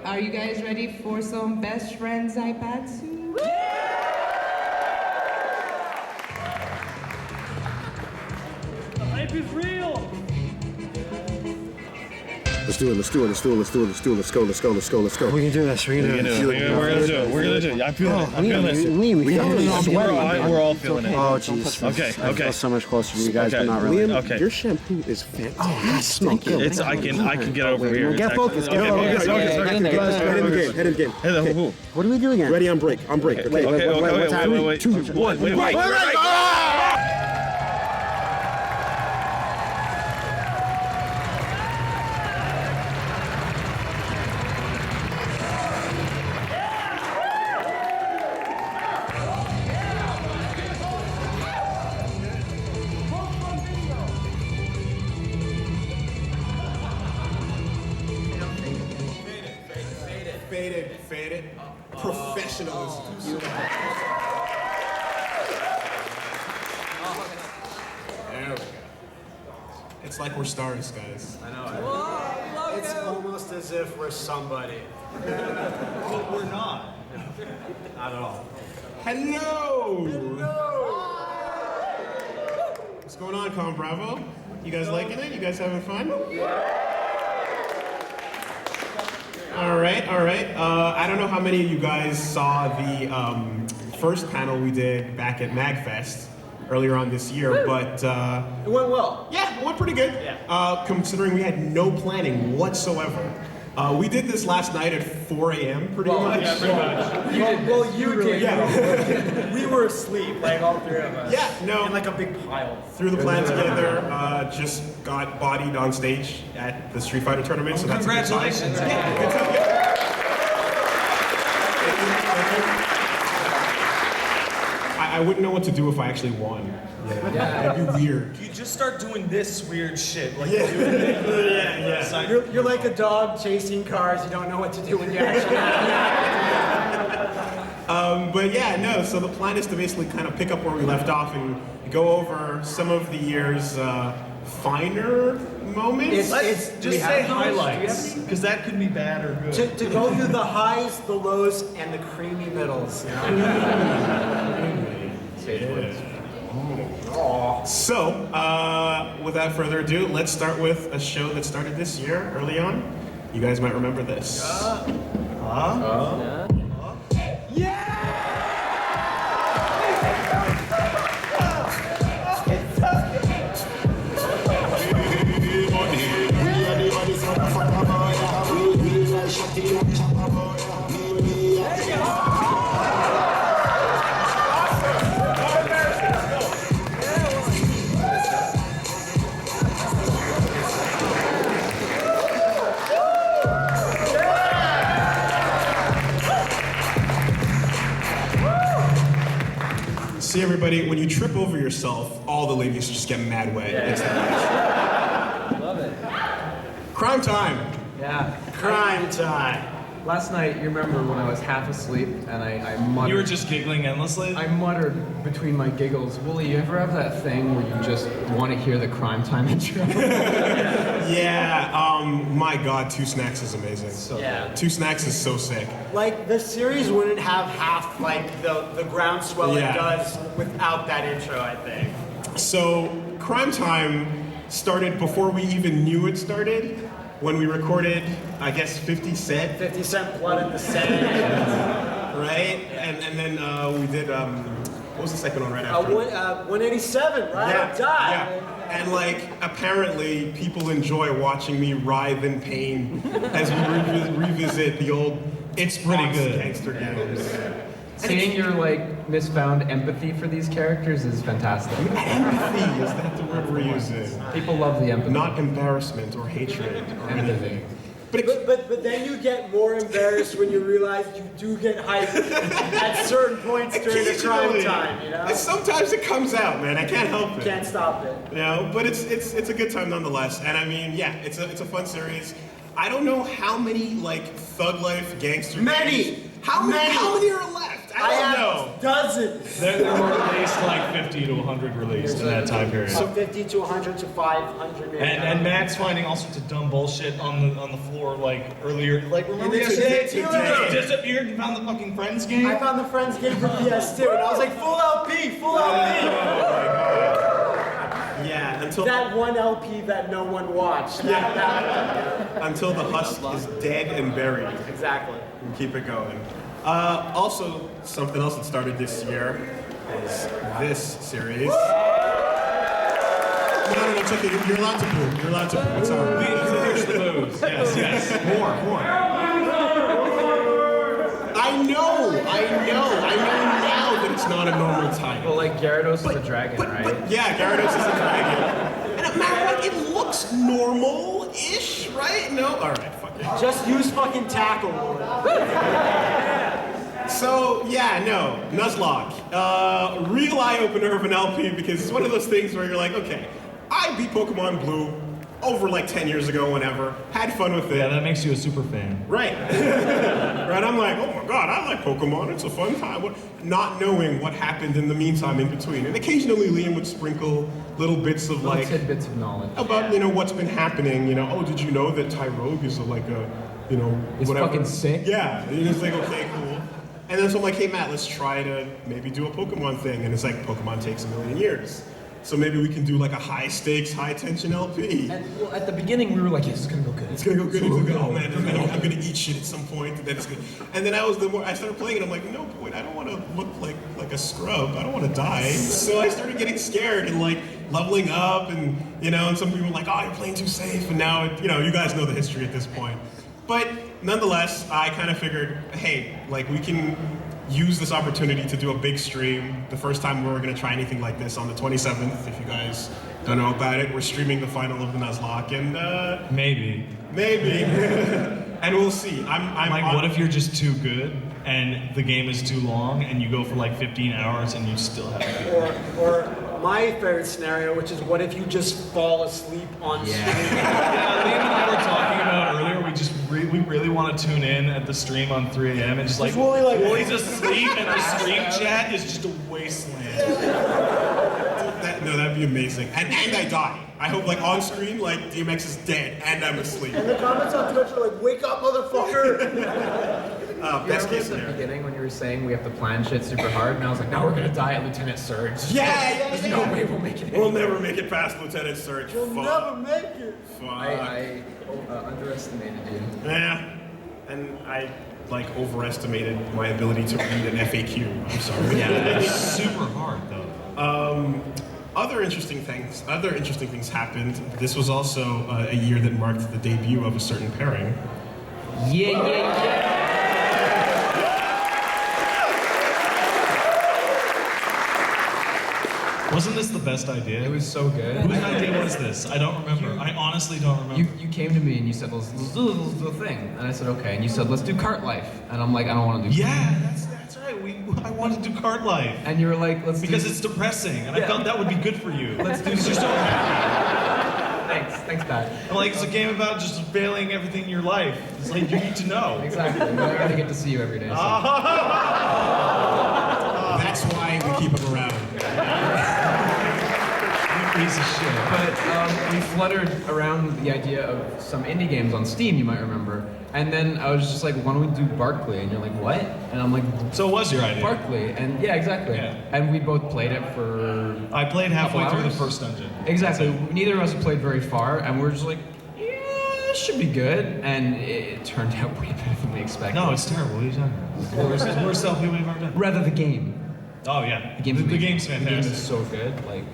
Are you guys ready for some best friend Zaibatsu? The hype is real! Let's do it. Let's go. Let's go. We can do this. We're gonna do it. We're gonna do it. I feel it. I feel it. We're all feeling it. Oh, jeez. Okay. I feel so much closer to you guys, but not really. Liam, Okay. your shampoo is fantastic. Oh, yes, thank you. It's I can get over here. Get focused. Get focused. Head in the game. Hey, who? What do we do again? Ready on break. Okay. Wait. 2, 1. Wait. Faded. Professionalism. There we go. It's like we're stars, guys. I know. It's almost as if we're somebody. But we're not. Not at all. Hello! What's going on, Con Bravo? You guys liking it? You guys having fun? All right. I don't know how many of you guys saw the first panel we did back at MagFest earlier on this year, but It went well. yeah, it went pretty good. Yeah. Considering we had no planning whatsoever. We did this last night at 4 a.m. pretty much. Yeah, pretty much. You did. Yeah. We were asleep, like all three of us. Yeah, no. In like a big pile. Threw the plan together, just got bodied on stage at the Street Fighter tournament, so that's Congratulations. a good time. Yeah, good time, yeah. I wouldn't know what to do if I actually won. Yeah. It'd be weird. You just start doing this weird shit. Like Yeah. You're like a dog chasing cars. You don't know what to do when you actually But yeah, no, so the plan is to basically kind of pick up where we left off and go over some of the year's finer moments. It's Just say highlights, because that could be bad or good. to go through the highs, the lows, and the creamy middles. You know? So, without further ado, let's start with a show that started this year, early on. You guys might remember this. See, everybody, when you trip over yourself, all the ladies just get mad wet. It's the best. Love it. Crime time. Yeah. Crime time. Last night, you remember when I was half asleep and I muttered. You were just giggling endlessly? I muttered between my giggles, Wooly, you ever have that thing where you just want to hear the crime time intro? Yeah, my God, Two Snacks is amazing. Yeah. Two Snacks is so sick. Like, the series wouldn't have half, like, the groundswell Yeah. it does without that intro, I think. So, Crime Time started before we even knew it started, when we recorded, I guess, 50 Cent, 50 Cent Blood in the Sand. right? And then we did, what was the second one right after? 187, right? Yeah, Die. yeah. And like, apparently, people enjoy watching me writhe in pain as we revisit the old It's Pretty Good gangster games. Seeing your, like, misfound empathy for these characters is fantastic. Empathy, is that the word we're using? People love the empathy. Not embarrassment or hatred or anything. But then you get more embarrassed when you realize you do get hyped at certain points during the crime Occasionally. time, you know? And sometimes it comes out, man. I can't help it. Can't stop it. You know, but it's a good time nonetheless. And I mean, yeah, it's a fun series. I don't know how many like Thug Life gangster Many! games- How many are left? I have dozens. There were at least like 50 to 100 released in that time period. So 50 to 100 to 500. And Max finding all sorts of dumb bullshit on the floor like earlier. Like remember And yesterday? today. He disappeared and found the fucking Friends game. I found the Friends game for PS2, and I was like, full LP, full LP. Yeah, until That one LP that no one watched. until the husk is dead and buried. Exactly. And keep it going. Also, something else that started this year is this series. No, it's okay. You're allowed to poo. You're allowed to poo. It's all right. Finish the moves. Yes. More. I know now that it's not a normal title. Well, like Gyarados is a dragon, right? But yeah, Gyarados is a dragon. And man, like, it looks normal-ish, right? No? Alright, fuck it. Just use fucking tackle. So, yeah, no, Nuzlocke. Real eye-opener of an LP because it's one of those things where you're like, okay, I beat Pokemon Blue over like 10 years ago, whenever. Had fun with it. Yeah, that makes you a super fan. Right. Right, I'm like, oh my god, I like Pokemon, it's a fun time. Not knowing what happened in the meantime in between. And occasionally Liam would sprinkle little bits of Little like, tidbits of knowledge. about, what's been happening, oh, did you know that Tyrogue is like a, It's whatever. fucking sick. Yeah, and it's like, okay, cool. And then so I'm like, hey Matt, let's try to maybe do a Pokemon thing. And it's like, Pokemon takes a million years. So maybe we can do like a high stakes, high tension LP. And well, at the beginning, we were like, yes, it's gonna go good. It's gonna go good. It's gonna go, oh man, I'm gonna eat shit at some point. And then it's good. And then the more I started playing it, I'm like, no, wait, I don't want to look like a scrub. I don't want to die. So I started getting scared and like leveling up, and and some people were like, oh, you're playing too safe. And now, you guys know the history at this point. But nonetheless, I kind of figured, hey, like we can use this opportunity to do a big stream. The first time we were going to try anything like this on the 27th. If you guys don't know about it, we're streaming the final of the Nuzlocke, and Maybe. and we'll see. I'm Like, what if you're just too good and the game is too long and you go for like 15 hours and you still have to Or my favorite scenario, which is what if you just fall asleep on stream? Yeah, Liam and I were talking about earlier, we really want to tune in at the stream on 3 a.m. and just like, Woolie's asleep and the stream chat is just a wasteland. That'd be amazing. And I die. I hope like on screen, like DMX is dead and I'm asleep. And the comments on Twitch are like, wake up, motherfucker! Best case At the scenario. beginning when you were saying we have to plan shit super hard, and I was like, now we're gonna die at Lieutenant Surge. Yeah. There's no way we'll make it. We'll never make it past Lieutenant Surge. You'll never make it! Fuck. I underestimated you. Yeah. And I like overestimated my ability to read an FAQ. I'm sorry. Yeah, it's super hard though. Other interesting things happened. This was also a year that marked the debut of a certain pairing. Yeah. Wasn't this the best idea? It was so good. Whose idea was this? I don't remember. I honestly don't remember. You came to me and you said, let's do the thing. And I said, okay. And you said, let's do cart life. And I'm like, I don't want to do Yeah, that's right. I wanted to do card life. And you were like, let's Because do... it's depressing, and I Yeah. thought that would be good for you. Let's do... Because you're so happy. Thanks, Pat. I'm like, it's a game about just failing everything in your life. It's like, you need to know. Exactly. I gotta get to see you every day. So. That's why we keep him around. Piece of shit. But we fluttered around the idea of some indie games on Steam, you might remember. And then I was just like, why don't we do Barkley? And you're like, what? And I'm like, So it was your idea? Barkley. And yeah, exactly. Yeah. And we both played it for... I played halfway Couple through the hours? first dungeon. Exactly. Neither of us played very far, and we're just like, yeah, this should be good. And it turned out way better than we expected. No, it's terrible. What are you talking about? Worst LP we've ever done. Rather the game. Oh, yeah. The game's the game's amazing. fantastic. The game is so good. Like,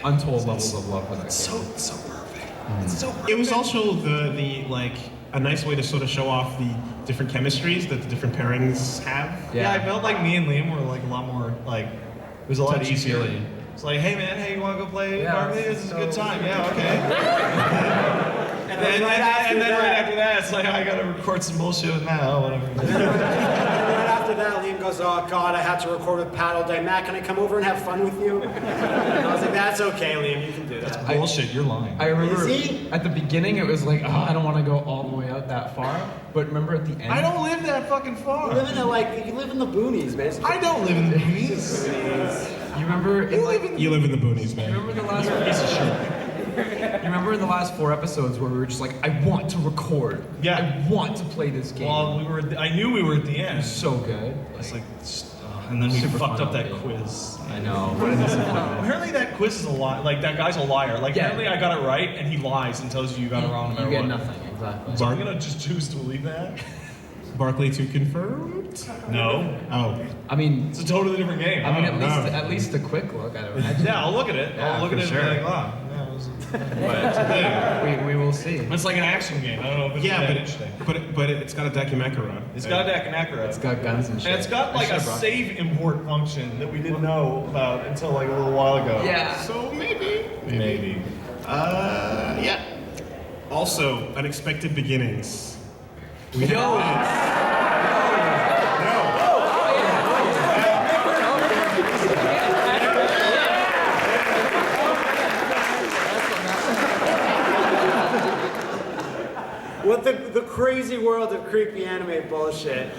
untold levels of love for that game. so perfect. It's so perfect. It was also the like a nice way to sort of show off the different chemistries that the different pairings have. Yeah, I felt like me and Liam were like a lot more like it was a lot easier. Touchy-feely. It's like, hey man, hey, you want to go play Yeah, Barkley? This is a good so- time. Yeah, okay. and then right after that, it's like I gotta record some bullshit with Matt. Oh, whatever. Right after that, Liam goes, oh God, I had to record with Pat all day. Matt, can I come over and have fun with you? And I was like, that's okay, Liam, you can do that. Bullshit, you're lying. I remember Is he? at the beginning it was like, oh, I don't want to go all the way out that far. But remember at the end? I don't live that fucking far. You live in you live in the boonies, basically. I don't live in the boonies. You remember in like You live in the boonies, man. you remember the last piece of shit. You remember in the last 4 episodes where we were just like, I want to record. Yeah. I want to play this game. Well, I knew we were at the It end. was so good. It's like, and then we Super fucked fun up that already. quiz. I know. What a disappointment. Apparently that quiz is a lie. Like that guy's a liar. Like Yeah. apparently I got it right, and he lies and tells you got it wrong no You matter get what. nothing, exactly. So I'm gonna just choose to believe that. Barkley to confirmed? No, Oh. I mean, it's a totally different game. I mean, Oh, no. at least a quick look. I don't imagine. Yeah, I'll look at it. Yeah, I'll look for at it sure. and be like, wow. Yeah, it was, but it's a thing. We will see. It's like an action game. I don't know if it's that interesting. but it's got a Dakimakura. It's got a Dakimakura. It's got guns and shit. And it's got like I a should've brought- save import function that we didn't know about until like a little while ago. Yeah. So maybe. Maybe. Yeah. Also, unexpected beginnings. We Yo! What the crazy world of creepy anime bullshit.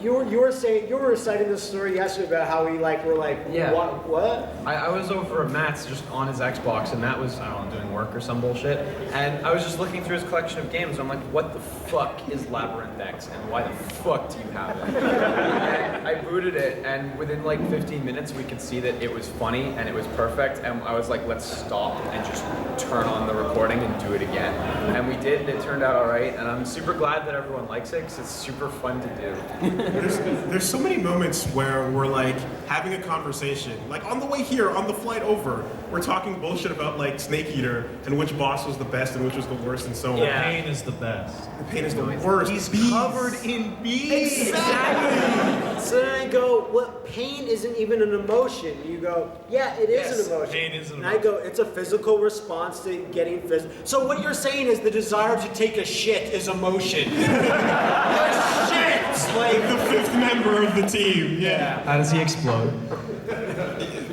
You were reciting this story yesterday about how we were like, Yeah. what? I was over at Matt's just on his Xbox, and Matt was, I don't know, doing work or some bullshit. And I was just looking through his collection of games. I'm like, what the fuck is Labyrinth X, and why the fuck do you have it? And I booted it, and within like 15 minutes, we could see that it was funny and it was perfect. And I was like, let's stop and just turn on the recording and do it again. And we did, and it turned out all right. And I'm super glad that everyone likes it, because it's super fun to do. There's so many moments where we're like having a conversation, like on the way here, on the flight over, we're talking bullshit about like Snake Eater and which boss was the best and which was the worst and so on. Yeah. Pain is the best. The pain is the worst. He's Bees. covered in bees. Exactly. So then I go, what? Pain isn't even an emotion. You go, yeah, it is Yes, an emotion. pain is an And I go, it's a physical response to getting physical. So what you're saying is the desire to take a shit is emotion. A shit! Like the fifth member of the team. Yeah. How does he explode?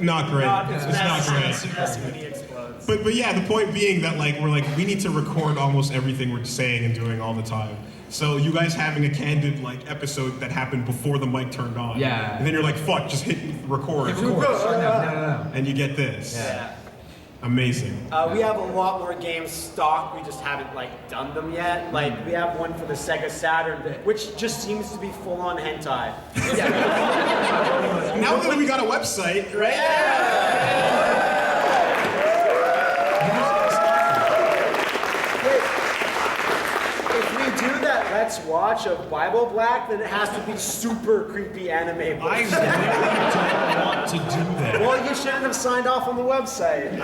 Not great. It's not messy. great. Messy when he explodes. But yeah, the point being that we need to record almost everything we're saying and doing all the time. So you guys having a candid episode that happened before the mic turned on. Yeah. And then you're like, fuck, just hit record. Of course. No. And you get this. Yeah. Amazing. We have a lot more games stocked. We just haven't done them yet. We have one for the Sega Saturn, which just seems to be full on hentai. Now that we got a website, right? If we do that Let's Watch of Bible Black, then it has to be super creepy anime. I bullshit. really don't want to do that. Well, you shouldn't have signed off on the website.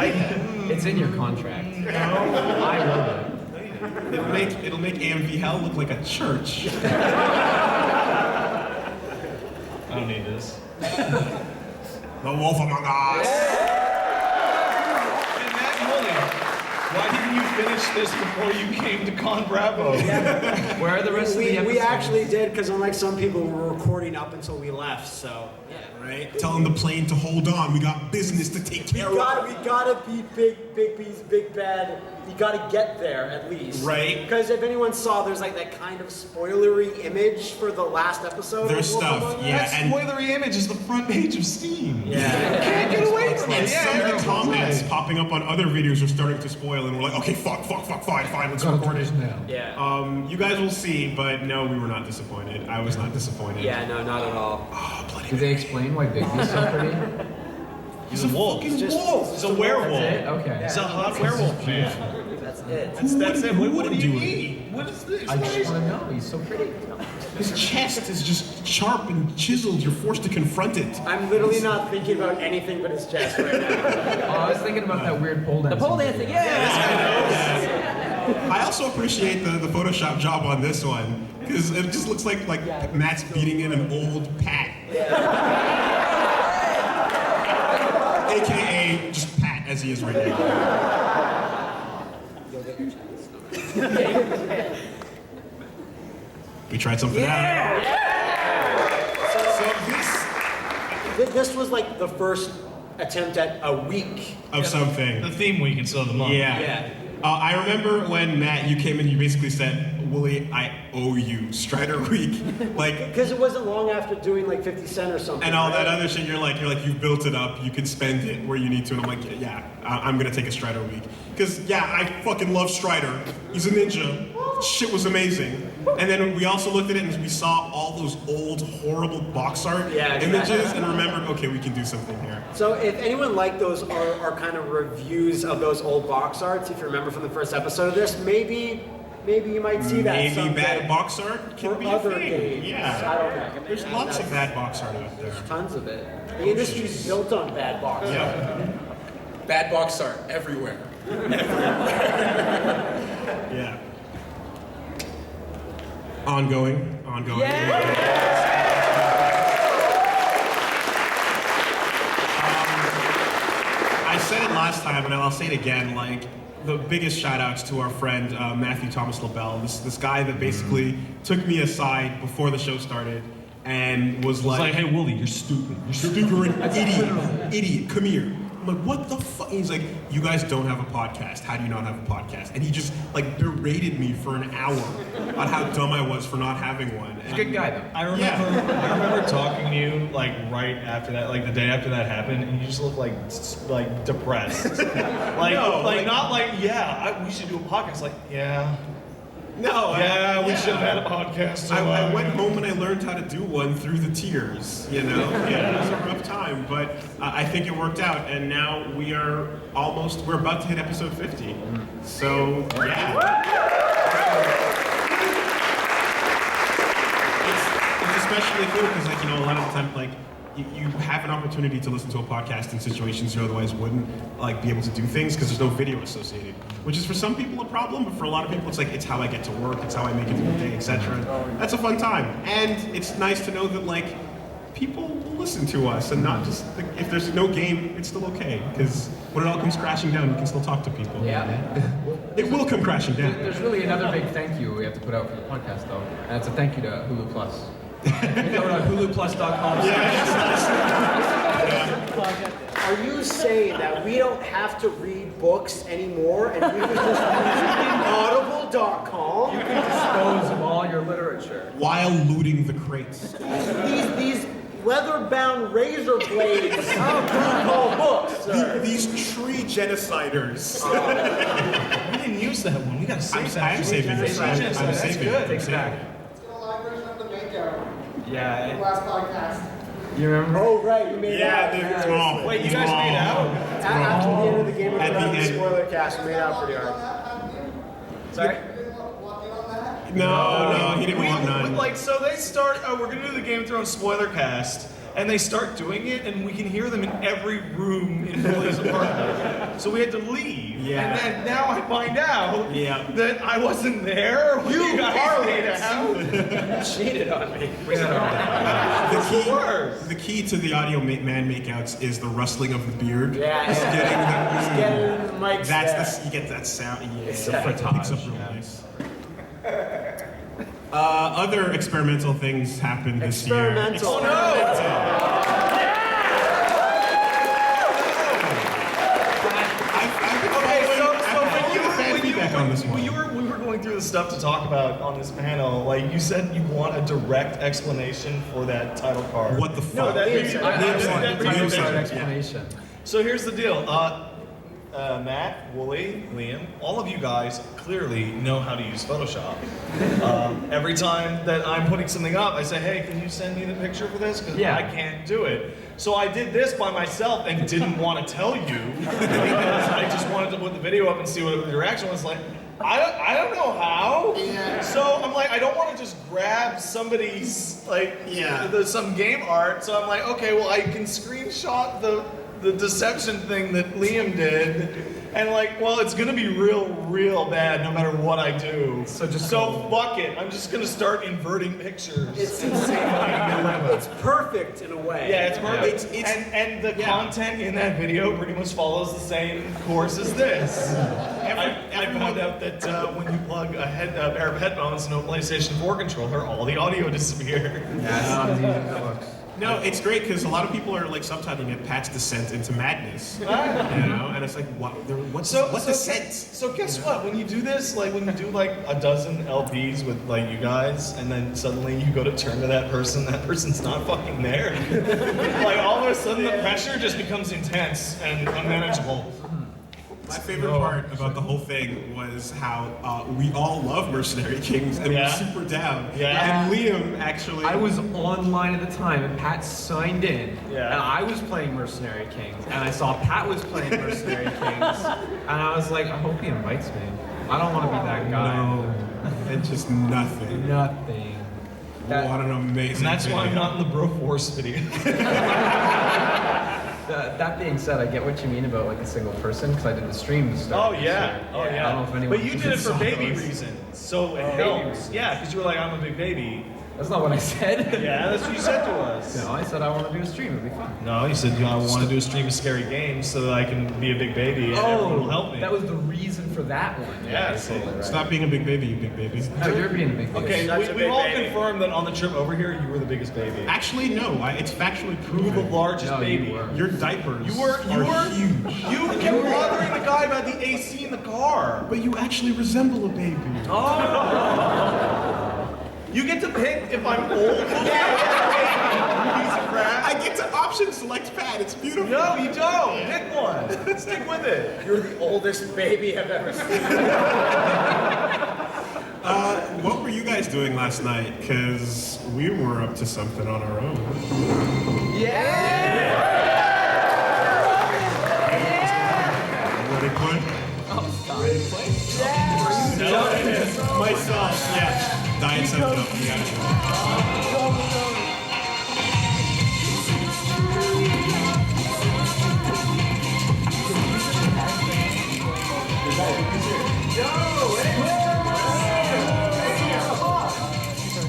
It's in your contract. I wrote it. It'll make AMV Hell look like a church. I don't need this. The Wolf Among Us. And Matt Mully, why didn't you finish this before you came to Con Bravo? Where are the rest of the We episodes? actually did, because unlike some people, we were recording up until we left, so. Right? Telling the plane to hold on. We got business to take care of. We gotta be big bees, big bad. You gotta get there at least. Right. Because if anyone saw, there's that kind of spoilery image for the last episode. There's of Wolf stuff, Among Us. yeah. That and- spoilery image is the front page of Steam. Yeah. Can't get away from And it. some of the Yeah, comments popping up on other videos are starting to spoil, and we're like, okay, fine, let's record it. Yeah. You guys will see, but no, we were not disappointed. I was not disappointed. Yeah, no, not at all. Oh, bloody Did they explain why Bigby's so pretty? He's a wolf. fucking just- wolf. He's a werewolf. That's it? Okay. He's a hot werewolf man. That's it. That's it. Who What do wouldn't you do it? need? What is this? I just want to know. He's so pretty. His chest is just sharp and chiseled. You're forced to confront it. I'm literally not thinking about anything but his chest right now. Oh, I was thinking about that weird pole dancing. The pole dancing, yeah. I also appreciate the Photoshop job on this one because it just looks like Matt's beating in an old Pat, aka just Pat as he is right now. we tried something out. So This was like the first attempt at a week. of something. The theme week instead of the month. Yeah. I remember when Matt, you came in, you basically said, Wooly, I owe you Strider Week. Like, Because it wasn't long after doing like 50 Cent or something. and all that right? other shit, you're like, you've built it up, you can spend it where you need to. And I'm like, yeah, I'm gonna take a Strider Week. Because, yeah, I fucking love Strider. He's a ninja. Shit was amazing. And then we also looked at it and we saw all those old, horrible box art images and remembered, okay, we can do something here. So if anyone liked those our kind of reviews of those old box arts, if you remember from the first episode of this, maybe you might see that Maybe someday bad box art can for be a other thing. games. Yeah. I don't know. There's lots of bad box art out there. Tons of it. The industry's built on bad box art. Yeah. Bad box art everywhere. Yeah. Ongoing. I said it last time, and I'll say it again. Like, the biggest shout outs to our friend Matthew Thomas LaBelle, this guy that basically took me aside before the show started and was It's like, hey, Wooly, you're stupid. you're stupid, you're an idiot, come here. I'm like, what the fuck? He's like, you guys don't have a podcast. How do you not have a podcast? And he just like berated me for an hour on how dumb I was for not having one. He's a good guy, though. I remember talking to you like right after that, like the day after that happened, and you just looked like depressed. Not like we should do a podcast. Like we should have had a podcast. I went home and I learned how to do one through the tears, you know? Yeah, it was a rough time, but I think it worked out, and now we're about to hit episode 50. So, yeah. It's especially cool because, like, you know, a lot of the time, like, you have an opportunity to listen to a podcast in situations you otherwise wouldn't like be able to do things because there's no video associated, which is for some people a problem, but for a lot of people it's like it's how I get to work, it's how I make it through the day, etc. That's a fun time, and it's nice to know that like people will listen to us and not just like, if there's no game, it's still okay because when it all comes crashing down, you can still talk to people. Yeah. It will come crashing down. There's really another big thank you we have to put out for the podcast, though, and it's a thank you to Hulu Plus. Go to huluplus.com. Are you saying that we don't have to read books anymore and we can just use audible.com? You can dispose of all your literature. While looting the crates. These leather-bound razor blades called books, sir. These tree genociders. We didn't use that one. We gotta save that. I'm saving this. I'm saving it. Take it back. It's got a live version of the makeout. Yeah. The last podcast. You remember? Oh, right, you made out. Wait, you guys made out? After the end of the Game of At the Thrones end. spoiler cast, we made out pretty hard. Sorry? You didn't walk in on that? No, he didn't want none. Like, so they start, we're gonna do the Game of Thrones spoiler cast, and they start doing it, and we can hear them in every room in Willie's apartment. So we had to leave. Yeah. And then now I find out that I wasn't there when you guys made out. Cheated on me. The key to the audio man makeouts is the rustling of the beard. Yeah. Just Getting the mics That's there. you get that sound. Yeah, Exactly. it picks up real nice. Other experimental things happened this year. Experimental. Oh When we were going through the stuff to talk about on this panel, like you said you want a direct explanation for that title card. What the fuck? No, that explanation. So here's the deal. Matt, Wooly, Liam, all of you guys clearly know how to use Photoshop. Every time that I'm putting something up, I say, hey, can you send me the picture for this? Because I can't do it. So I did this by myself and didn't want to tell you because I just wanted to put the video up and see what the reaction was like. I don't know how. So I'm like, I don't want to just grab somebody's some game art. So I'm like, okay, well I can screenshot the the deception thing that Liam did, and like, well, it's gonna be real bad no matter what I do. So fuck it. I'm just gonna start inverting pictures. It's It's perfect in a way. Yeah, it's perfect. And the content in that video pretty much follows the same course as this. I found out that when you plug a pair of headphones into a PlayStation 4 controller, all the audio disappears. No, it's great because a lot of people are like subtitling it Pat's descent into madness. You know, and it's like, what's descent? So guess what? When you do this, like when you do like a dozen LPs with like you guys, and then suddenly you go to turn to that person's not fucking there. Like all of a sudden the pressure just becomes intense and unmanageable. My favorite part about the whole thing was how we all love Mercenary Kings and we're super down. Yeah. And Liam actually. I was online at the time, and Pat signed in, Yeah. and I was playing Mercenary Kings, and I saw Pat was playing Mercenary Kings, and I was like, I hope he invites me. I don't want to be that guy. No, it's just nothing. Nothing. What an amazing. And that's why I'm not in the Broforce video. That being said, I get what you mean about like a single person, because I did the stream to start. Oh yeah. I don't know if anyone. But you did it for baby reasons, so it helps. Yeah, because you were like, I'm a big baby. That's not what I said. Yeah, that's what you said to us. No, I said I want to do a stream. It'd be fun. No, you said I want to do a stream of scary games so that I can be a big baby and everyone will help me. That was the reason for that one. Yeah, so, right. Stop being a big baby, you big baby. No, you're being a big baby. Okay, Such a we big all baby. confirmed that on the trip over here you were the biggest baby. Actually, no. It's factually You were the proven. largest No, you baby. were. Your diapers You were huge. You kept bothering the guy about the AC in the car. But you actually resemble a baby. You get to pick if I'm old. Piece of crap. I get to option select Pat. It's beautiful. No, you don't. Pick one. Stick with it. You're the oldest baby I've ever seen. What were you guys doing last night? Because we were up to something on our own. Ready, play? Myself, yeah. Diet 7 Up, you got it.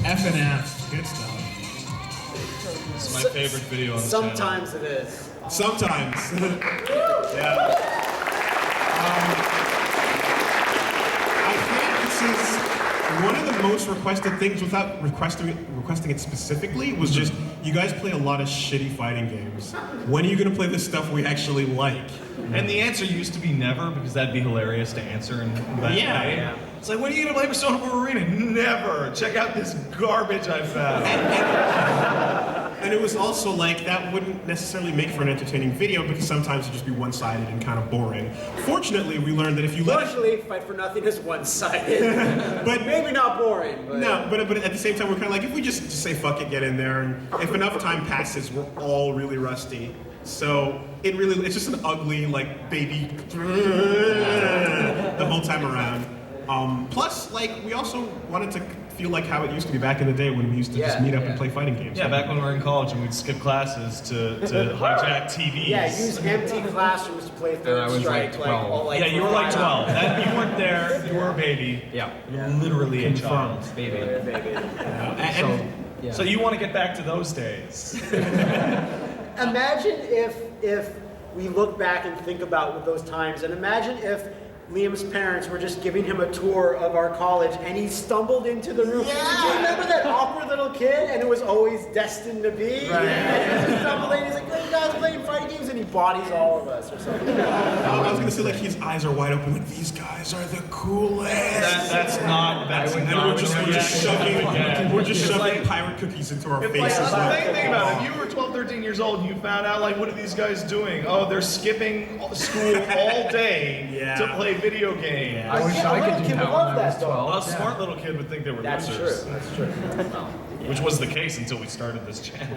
F&F, good stuff. It's my favorite video on the channel. Sometimes it is. Sometimes. Yeah. I think this is one of the most requested things without requesting it specifically was just, you guys play a lot of shitty fighting games. When are you gonna play the stuff we actually like? And the answer used to be never, because that'd be hilarious to answer in that Yeah. way. Yeah. It's like, when are you gonna play Persona 4 Arena? Never. Check out this garbage I found. And it was also like, that wouldn't necessarily make for an entertaining video because sometimes it'd just be one-sided and kind of boring. Fortunately, we learned that if you let it... Fortunately, Fight for Nothing is one-sided. But Maybe not boring, but... No, but at the same time, we're kind of like, if we just say fuck it, get in there, and if enough time passes, we're all really rusty. So it's just an ugly, like, baby the whole time around. Plus, like, we also wanted to feel like how it used to be back in the day when we used to just meet up and play fighting games. Yeah, back when we were in college and we'd skip classes to hijack TVs. Yeah, use empty classroons to play I Third was, Strike. like, 12. all, Yeah, you were like 12. You weren't there. You were a baby. Yeah. Literally a child. Confirmed, baby. And Yeah. So you want to get back to those days. Imagine if we look back and think about those times, and imagine if Liam's parents were just giving him a tour of our college and he stumbled into the room. Yeah. Do you remember that awkward little kid and it was always destined to be? Right. And he stumbled in, he's like, hey guys, playing fighting games, and he bodies all of us or something. I was gonna say, like, his eyes are wide open, like, these guys are the coolest. That's not. And we're just shoving pirate cookies into our Like, faces. think about it. If you were 12, 13 years old and you found out, like, what are these guys doing? Oh, they're skipping school all day to play video games. I wish Yeah, I a little could do kid that would when love I was that, though. 12. A smart little kid would think they were That's true, losers. that's true. Which was the case until we started this channel.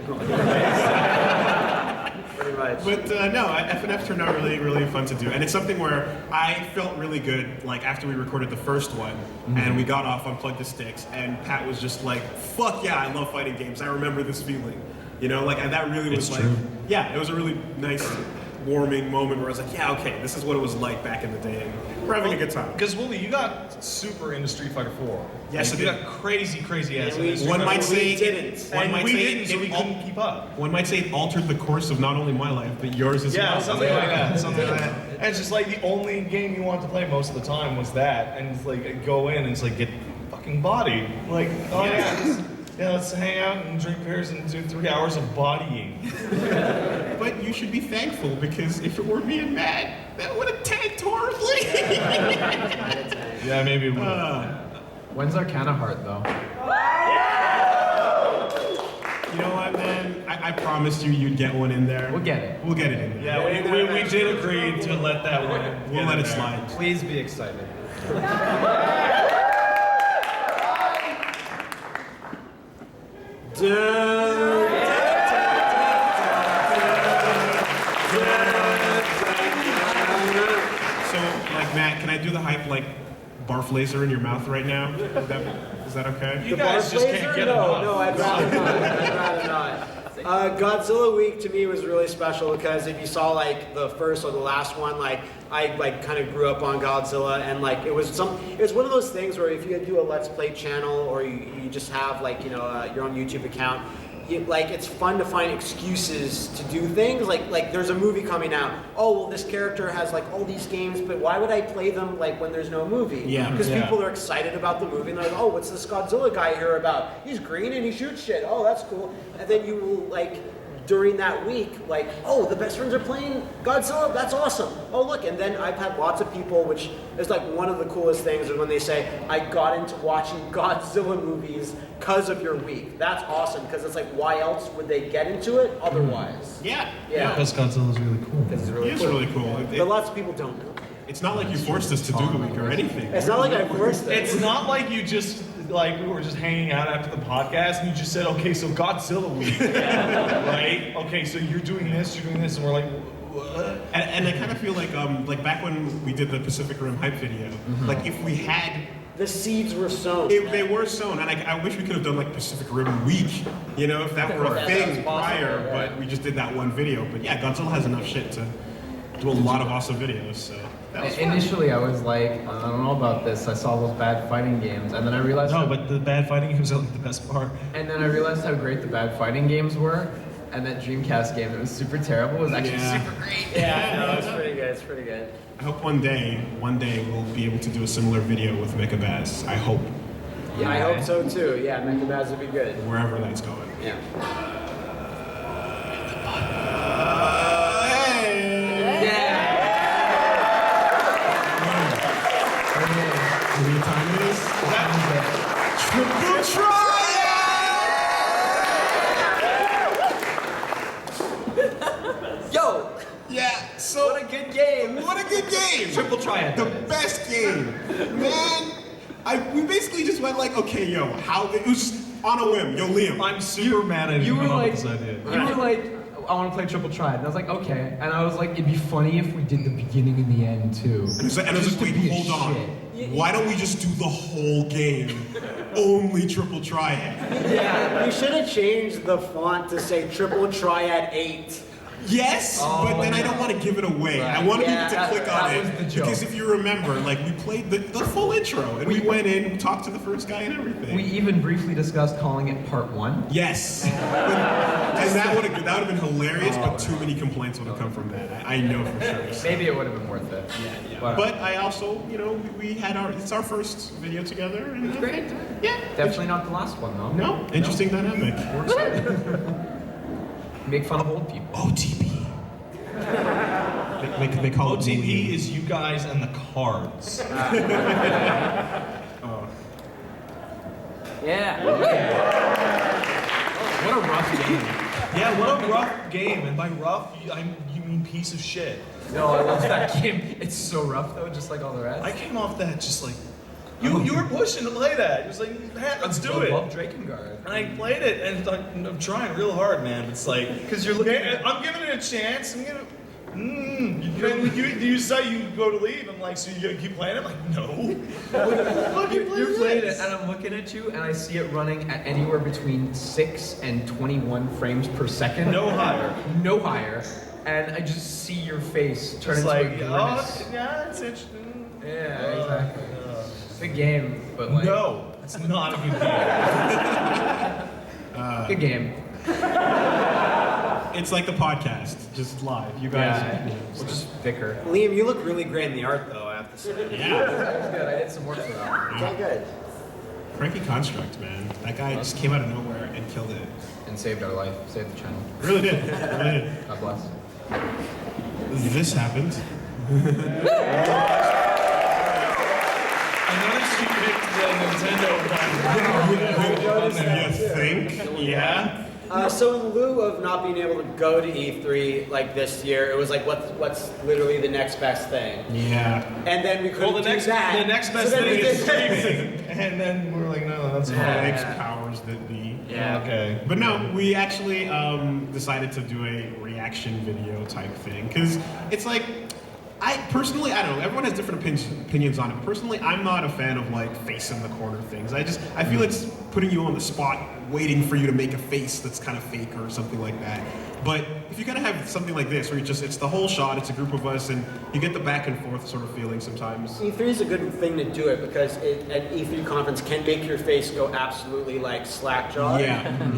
Pretty much. But no, F&F turned out really, really fun to do. And it's something where I felt really good, like, after we recorded the first one, and we got off, unplugged the sticks, and Pat was just like, fuck yeah, I love fighting games. I remember this feeling. You know, like, and that really was It's like, true. yeah, it was a really nice heartwarming moment where I was like, yeah, okay, this is what it was like back in the day, and we're having a good time. Because Wooly, you got super into Street Fighter 4. Yes, like, I you did. got crazy ass. And we- into Street One Fighter might 4. say we didn't. One And might we say didn't, so we couldn't keep up. One might say it altered the course of not only my life but yours as Yeah, well. something like that. Something like that. And it's just like the only game you wanted to play most of the time was that, and it's like go in and it's like get fucking bodied. Like, oh yeah, let's hang out and drink beers and do 3 hours of bodying. But you should be thankful because if it were me and Matt, that would have tanked horribly. Yeah, maybe. It would. When's Arcana Heart though? You know what, man? I promised you you'd get one in there. We'll get it. We'll get it in there. Yeah, we did agree to let that one. We'll let it slide. Please be excited. So, like, Matt, can I do the hype like barf laser in your mouth right now? Is that okay? You guys just can't get enough. No, I'd rather not. I'd rather not. Godzilla Week to me was really special because if you saw like the first or the last one, like I like kind of grew up on Godzilla, and like it was one of those things where if you do a Let's Play channel or you just have like your own YouTube account. Like it's fun to find excuses to do things. Like there's a movie coming out. Oh well, this character has like all these games, but why would I play them like when there's no movie? Yeah. Because Yeah. people are excited about the movie and they're like, oh, what's this Godzilla guy here about? He's green and he shoots shit. Oh, that's cool. And then you will like during that week, like, oh, the best friends are playing Godzilla. That's awesome. Oh look, and then I've had lots of people, which is like one of the coolest things, is when they say I got into watching Godzilla movies because of your week. That's awesome because it's like, why else would they get into it otherwise? Yeah. Yeah. Because Godzilla's really cool. Because it's really It's cool. really cool. But lots of people don't know. It's not like you forced us to do the week or anything. It's not like I forced it. It's not like you just like we were just hanging out after the podcast and you just said, okay, so Godzilla week, right? Okay, so you're doing this, and we're like, what? And I kind of feel like back when we did the Pacific Rim hype video, like if we had The seeds were sown. they were sown, and I wish we could have done like Pacific Rim week, if that were a Yeah, thing that's possible, prior, yeah. but we just did that one video. But yeah, Godzilla has enough shit to do a lot of awesome videos, so that was fun. Initially, I was like, I don't know about this. I saw those bad fighting games, and then I realized. No, but the bad fighting games are like the best part. And then I realized how great the bad fighting games were, and that Dreamcast game that was super terrible was actually Yeah. super great. Yeah, no, it's pretty good. It's pretty good. I hope one day we'll be able to do a similar video with Mecha Bass. I hope, Yeah, I hope so too. Yeah, Mechabaz would be good. wherever that's going. Yeah. You know what time it is? Triple Triad! Yo, Yeah, so what a good game. what a good game! Triple Triad. The that is. best game, man. We basically just went like, okay, yo, how it was just on a whim. Yo, Liam, I'm super mad at You you were coming up like, with this idea. you were like, I want to play Triple Triad. And I was like, okay. And I was like, it'd be funny if we did the beginning and the end too. and I was Just like, to wait, be a hold on. shit. Why don't we just do the whole game? Only Triple Triad. Yeah, you should have changed the font to say Triple Triad 8. Yes, but then I don't want to give it away. I want Yeah, people to click on that was the it joke. because if you remember, like we played the full intro and we went in, talked to the first guy and everything. We even briefly discussed calling it Part 1. Yes, and that would have been hilarious, but too many complaints would have come from that. I know for sure. So. Maybe it would have been worth it. Yeah. But- But I also, we had it's our first video together. And Great. Yeah. Definitely not the last one though. No, interesting dynamic. Make fun of old people. OTP. They call it OTP bullying. is you guys and the cards. Yeah. What a rough game. Yeah, what a rough game. And by rough, you mean piece of shit. No, I love that game. It's so rough though, just like all the rest. I came off that just like, you were pushing to play that. It was like, hey, let's do I it. love Drakengard. And I played it, and it's like, I'm trying real hard, man. It's like, Because you're looking okay, at- I'm giving it a chance. I'm gonna. You say you go to leave. I'm like, so you gonna keep playing it? I'm like, no. Look, You're playing it, and I'm looking at you, and I see it running at anywhere between 6 and 21 frames per second. No higher. No higher. and I just see your face turn Just into like, a grimace. oh, yeah, it's interesting. Yeah, exactly. It's a game, but like No, it's not a good game. good game. It's like the podcast, just live. You guys. Yeah, we'll just bicker. Liam, you look really great in the art, though, I have to say. Yeah. That was good. I did some work for that. Okay, good. Cranky Construct, man. That guy just came out of nowhere and killed it. And saved our life, saved the channel. Really did. Really did. God bless. This happened. I noticed you picked the Nintendo You think? Yeah. So in lieu of not being able to go to E3 like this year, it was like what's literally the next best thing, Yeah. and then we couldn't Well, do that. the next best So then thing we is did streaming. And then we're like, no, that's fine. Thanks, powers that be. Yeah. Okay. But no, we actually decided to do a reaction video type thing because it's like, I personally, I don't know, everyone has different opinions on it. Personally, I'm not a fan of like face in the corner things. I feel it's putting you on the spot, waiting for you to make a face that's kind of fake or something like that. But if you kind of have something like this, where it's the whole shot, it's a group of us, and you get the back and forth sort of feeling sometimes. E3 is a good thing to do it because an E3 conference can make your face go absolutely like slack-jawed,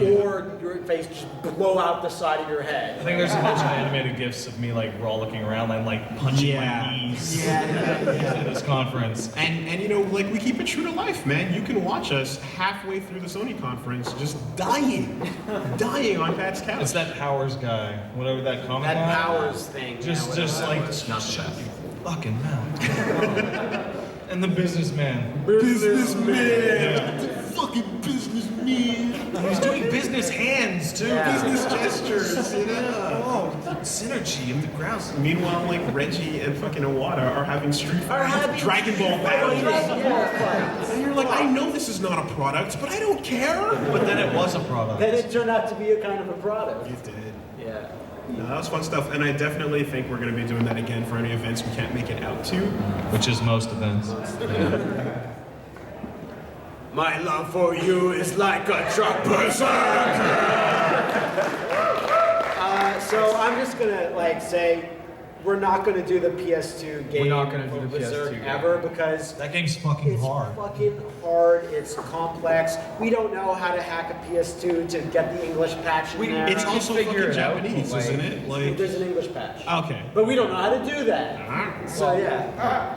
or your face just blow out the side of your I head. think there's a bunch of animated gifs of me like rollicking around and like punching my knees at this conference. And you know, like we keep it true to life, man. You can watch us halfway through the Sony conference just dying on Pat's couch. It's that Powers guy, whatever that comic. That guy. Powers thing. Just like It's not the best. fucking mouth. And the businessman. Businessman! Fucking businessman! He's doing business hands too. Yeah. Business gestures, you know? Oh, synergy of the grouse. Meanwhile, like Reggie and fucking Iwata are having Street Fighter, having Dragon Ball battles. Yeah. And you're like, I know this is not a product, but I don't care. But then it was a product. Then it turned out to be a kind of a product. It did. Yeah. No, that was fun stuff, and I definitely think we're going to be doing that again for any events we can't make it out to. Which is most events. My love for you is like a truck berserker. So I'm just gonna like say we're not gonna do the PS2 game. We're not gonna do the Berserk PS2 game. ever because That game's fucking it's hard. fucking hard. It's complex. We don't know how to hack a PS2 to get the English patch in there. It's also figure fucking it out, Japanese, like- isn't it? Like, There's an English patch. okay. But we don't know how to do that. So yeah.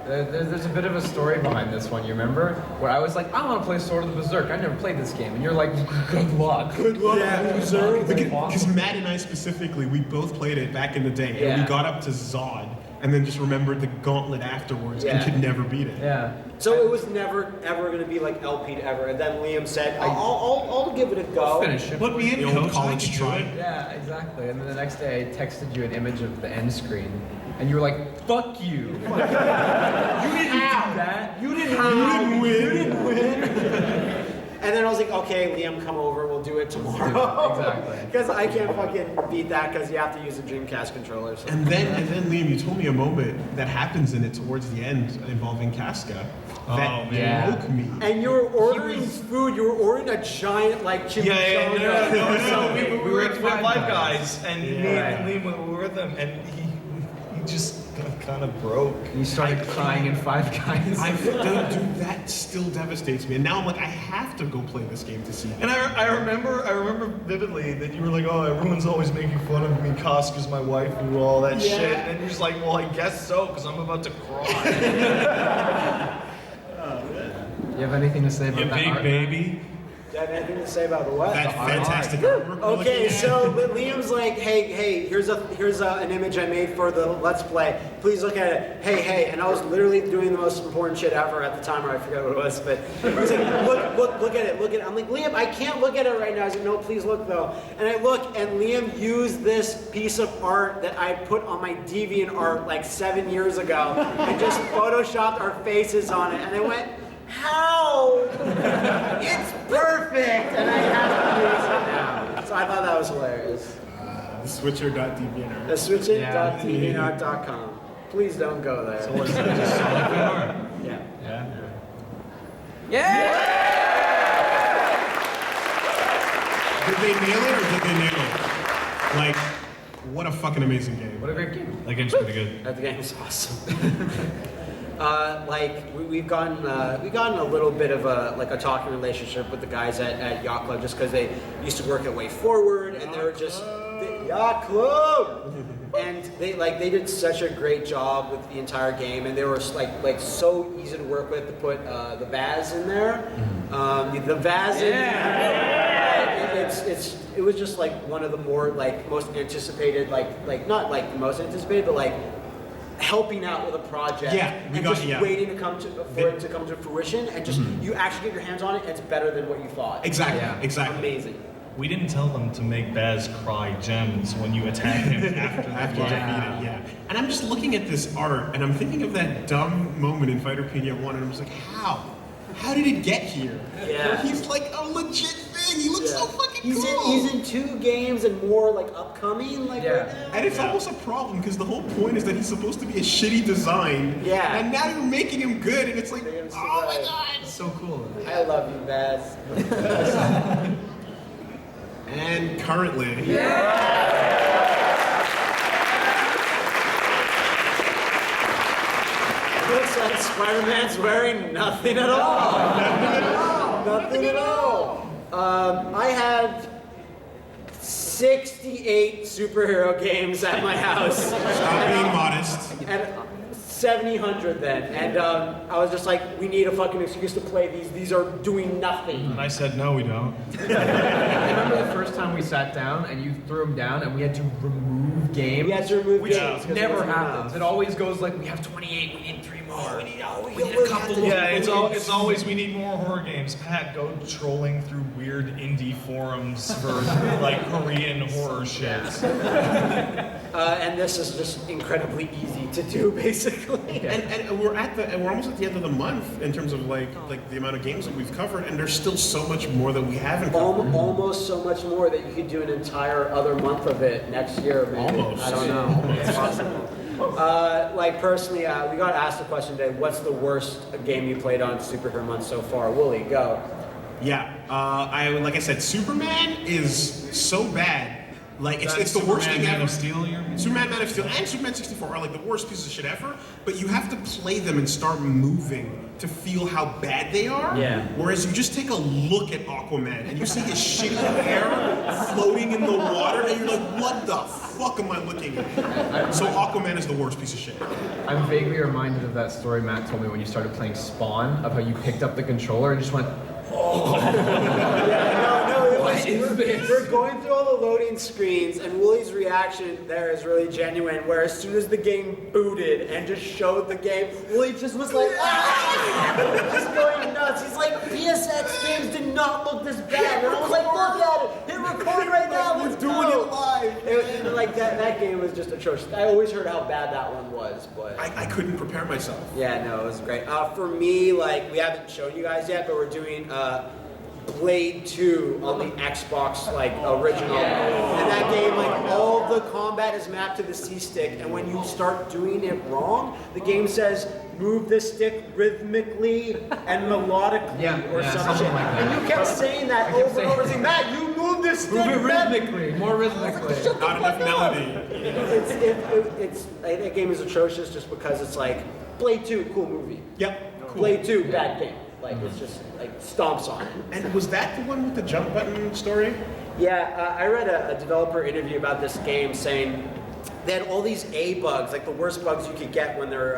There's a bit of a story behind this one, you remember? Where I was like, I want to play Sword of the Berserk. I never played this game. And you're like, good luck. Good luck, Yeah, loser. loser. Because Matt and I specifically, we both played it back in the day, and Yeah. we got up to Zod, and then just remembered the gauntlet afterwards, Yeah. and could never beat it. Yeah. So it was never ever gonna be like LP'd ever. And then Liam said, I'll give it a go. Finish it. Put me in, The old coach. college try. Yeah, exactly. And then the next day I texted you an image of the end screen. And you were like, fuck you. You didn't do that. You didn't win. And then I was like, okay, Liam, come over. We'll do it tomorrow. Exactly. Because I can't fucking beat that because you have to use a Dreamcast controller. So. And then Liam, you told me a moment that happens in it towards the end involving Casca that man. broke me. And you were ordering food. You were ordering a giant like chimichanga. No. We were at Five Guys, and me Yeah. and Liam were with him, and he just kind of broke. You started crying in Five Guys. Dude, that still devastates me. And now I'm like, I have to go play this game to see. And I remember vividly that you were like, oh, everyone's always making fun of me, Casca's my wife, and all that Yeah. shit. And you're just like, well, I guess so, because I'm about to cry. You have anything to say about You that big art? baby. Do you have anything to say about the what? That fantastic artwork. we're Okay, looking at. so but Liam's like, hey, here's an image I made for the Let's Play. Please look at it. Hey, and I was literally doing the most important shit ever at the time, or I forgot what it was, but he was like, look at it. I'm like, Liam, I can't look at it right now. I was like, no, please look though. And I look, and Liam used this piece of art that I put on my DeviantArt like 7 years ago, and just photoshopped our faces on it, and I went, how? It's perfect! And I have to use it now. So I thought that was hilarious. Switcher.deviantart. The switchit.deviantart.com. Please don't go there. So what's that? Just solid fan art? Yeah. Yeah. Did they nail it or did they nail it? Like, What a fucking amazing game. What a great game. That game's pretty good. That game is awesome. We've gotten a little bit of a talking relationship with the guys at Yacht Club just because they used to work at Way Forward and they were just Yacht Club, and they did such a great job with the entire game, and they were like so easy to work with to put the Vaz in there. The Vaz in it was just like one of the more most anticipated not like the most anticipated but like helping out with a project waiting to come for it to come to fruition, and just you actually get your hands on it and it's better than what you thought. Exactly. Amazing. We didn't tell them to make Baz cry gems when you attack him after defeated. Yeah. And I'm just looking at this art and I'm thinking of that dumb moment in Fighterpedia 1 and I'm just like, how? How did it get here? Yeah. He's like a legit thing. He looks so fucking cool. He's in 2 games and more upcoming right now. And it's almost a problem because the whole point is that he's supposed to be a shitty design. Yeah. And now you're making him good and it's like, oh my god. It's so cool. I love you, Baz. And currently. Looks like Spider-Man's wearing nothing at all. Nothing at all. I have 68 superhero games at my house. Stop being modest. And 700 then. And I was just like, we need a fucking excuse to play these. These are doing nothing. And I said, no, we don't. I remember the first time we sat down and you threw them down and we had to remove games. We had to remove which games. 'cause it never wasn't happens. enough. It always goes like, we have 28, we need 3 more. We need a couple more. Yeah, it's always we need more horror games. Pat, go trolling through weird indie forums for Korean horror shit. And this is just incredibly easy to do, basically. And we're almost at the end of the month in terms of like the amount of games that we've covered, and there's still so much more that we haven't covered. Almost so much more that you could do an entire other month of it next year, maybe. Almost. I don't know. It's possible. Personally, we got asked the question today, what's the worst game you played on Superhero Month so far? Wooly, go. Yeah, like I said, Superman is so bad. It's the worst thing Man ever. of Steel, Superman, Man of Steel, and Superman 64 are the worst pieces of shit ever, but you have to play them and start moving to feel how bad they are. Yeah. Whereas you just take a look at Aquaman and you see his shitty hair floating in the water and you're like, what the fuck am I looking at? So Aquaman is the worst piece of shit. I'm vaguely reminded of that story Matt told me when you started playing Spawn, of how you picked up the controller and just went, We're going through all the loading screens, and Wooly's reaction there is really genuine, where as soon as the game booted and just showed the game, Wooly just was like, just going nuts. He's like, PSX games did not look this bad. And I was like, look at it. Hit record right now. Let's do it live. That game was just atrocious. I always heard how bad that one was, but I couldn't prepare myself. yeah, no, it was great. For me, we haven't shown you guys yet, but we're doing Blade 2 on the Xbox original. And that game, all the combat is mapped to the C stick, and when you start doing it wrong, the game says move this stick rhythmically and melodically or some something shit. like that. And you kept saying that over and over, saying, Matt, you move this stick. move it rhythmically, more rhythmically. Not enough melody. That game is atrocious just because it's Blade 2, cool movie. Yep. Cool. Blade 2, bad game. It's just stomps on it. And was that the one with the jump button story? Yeah, I read a developer interview about this game saying they had all these A bugs, the worst bugs you could get when they're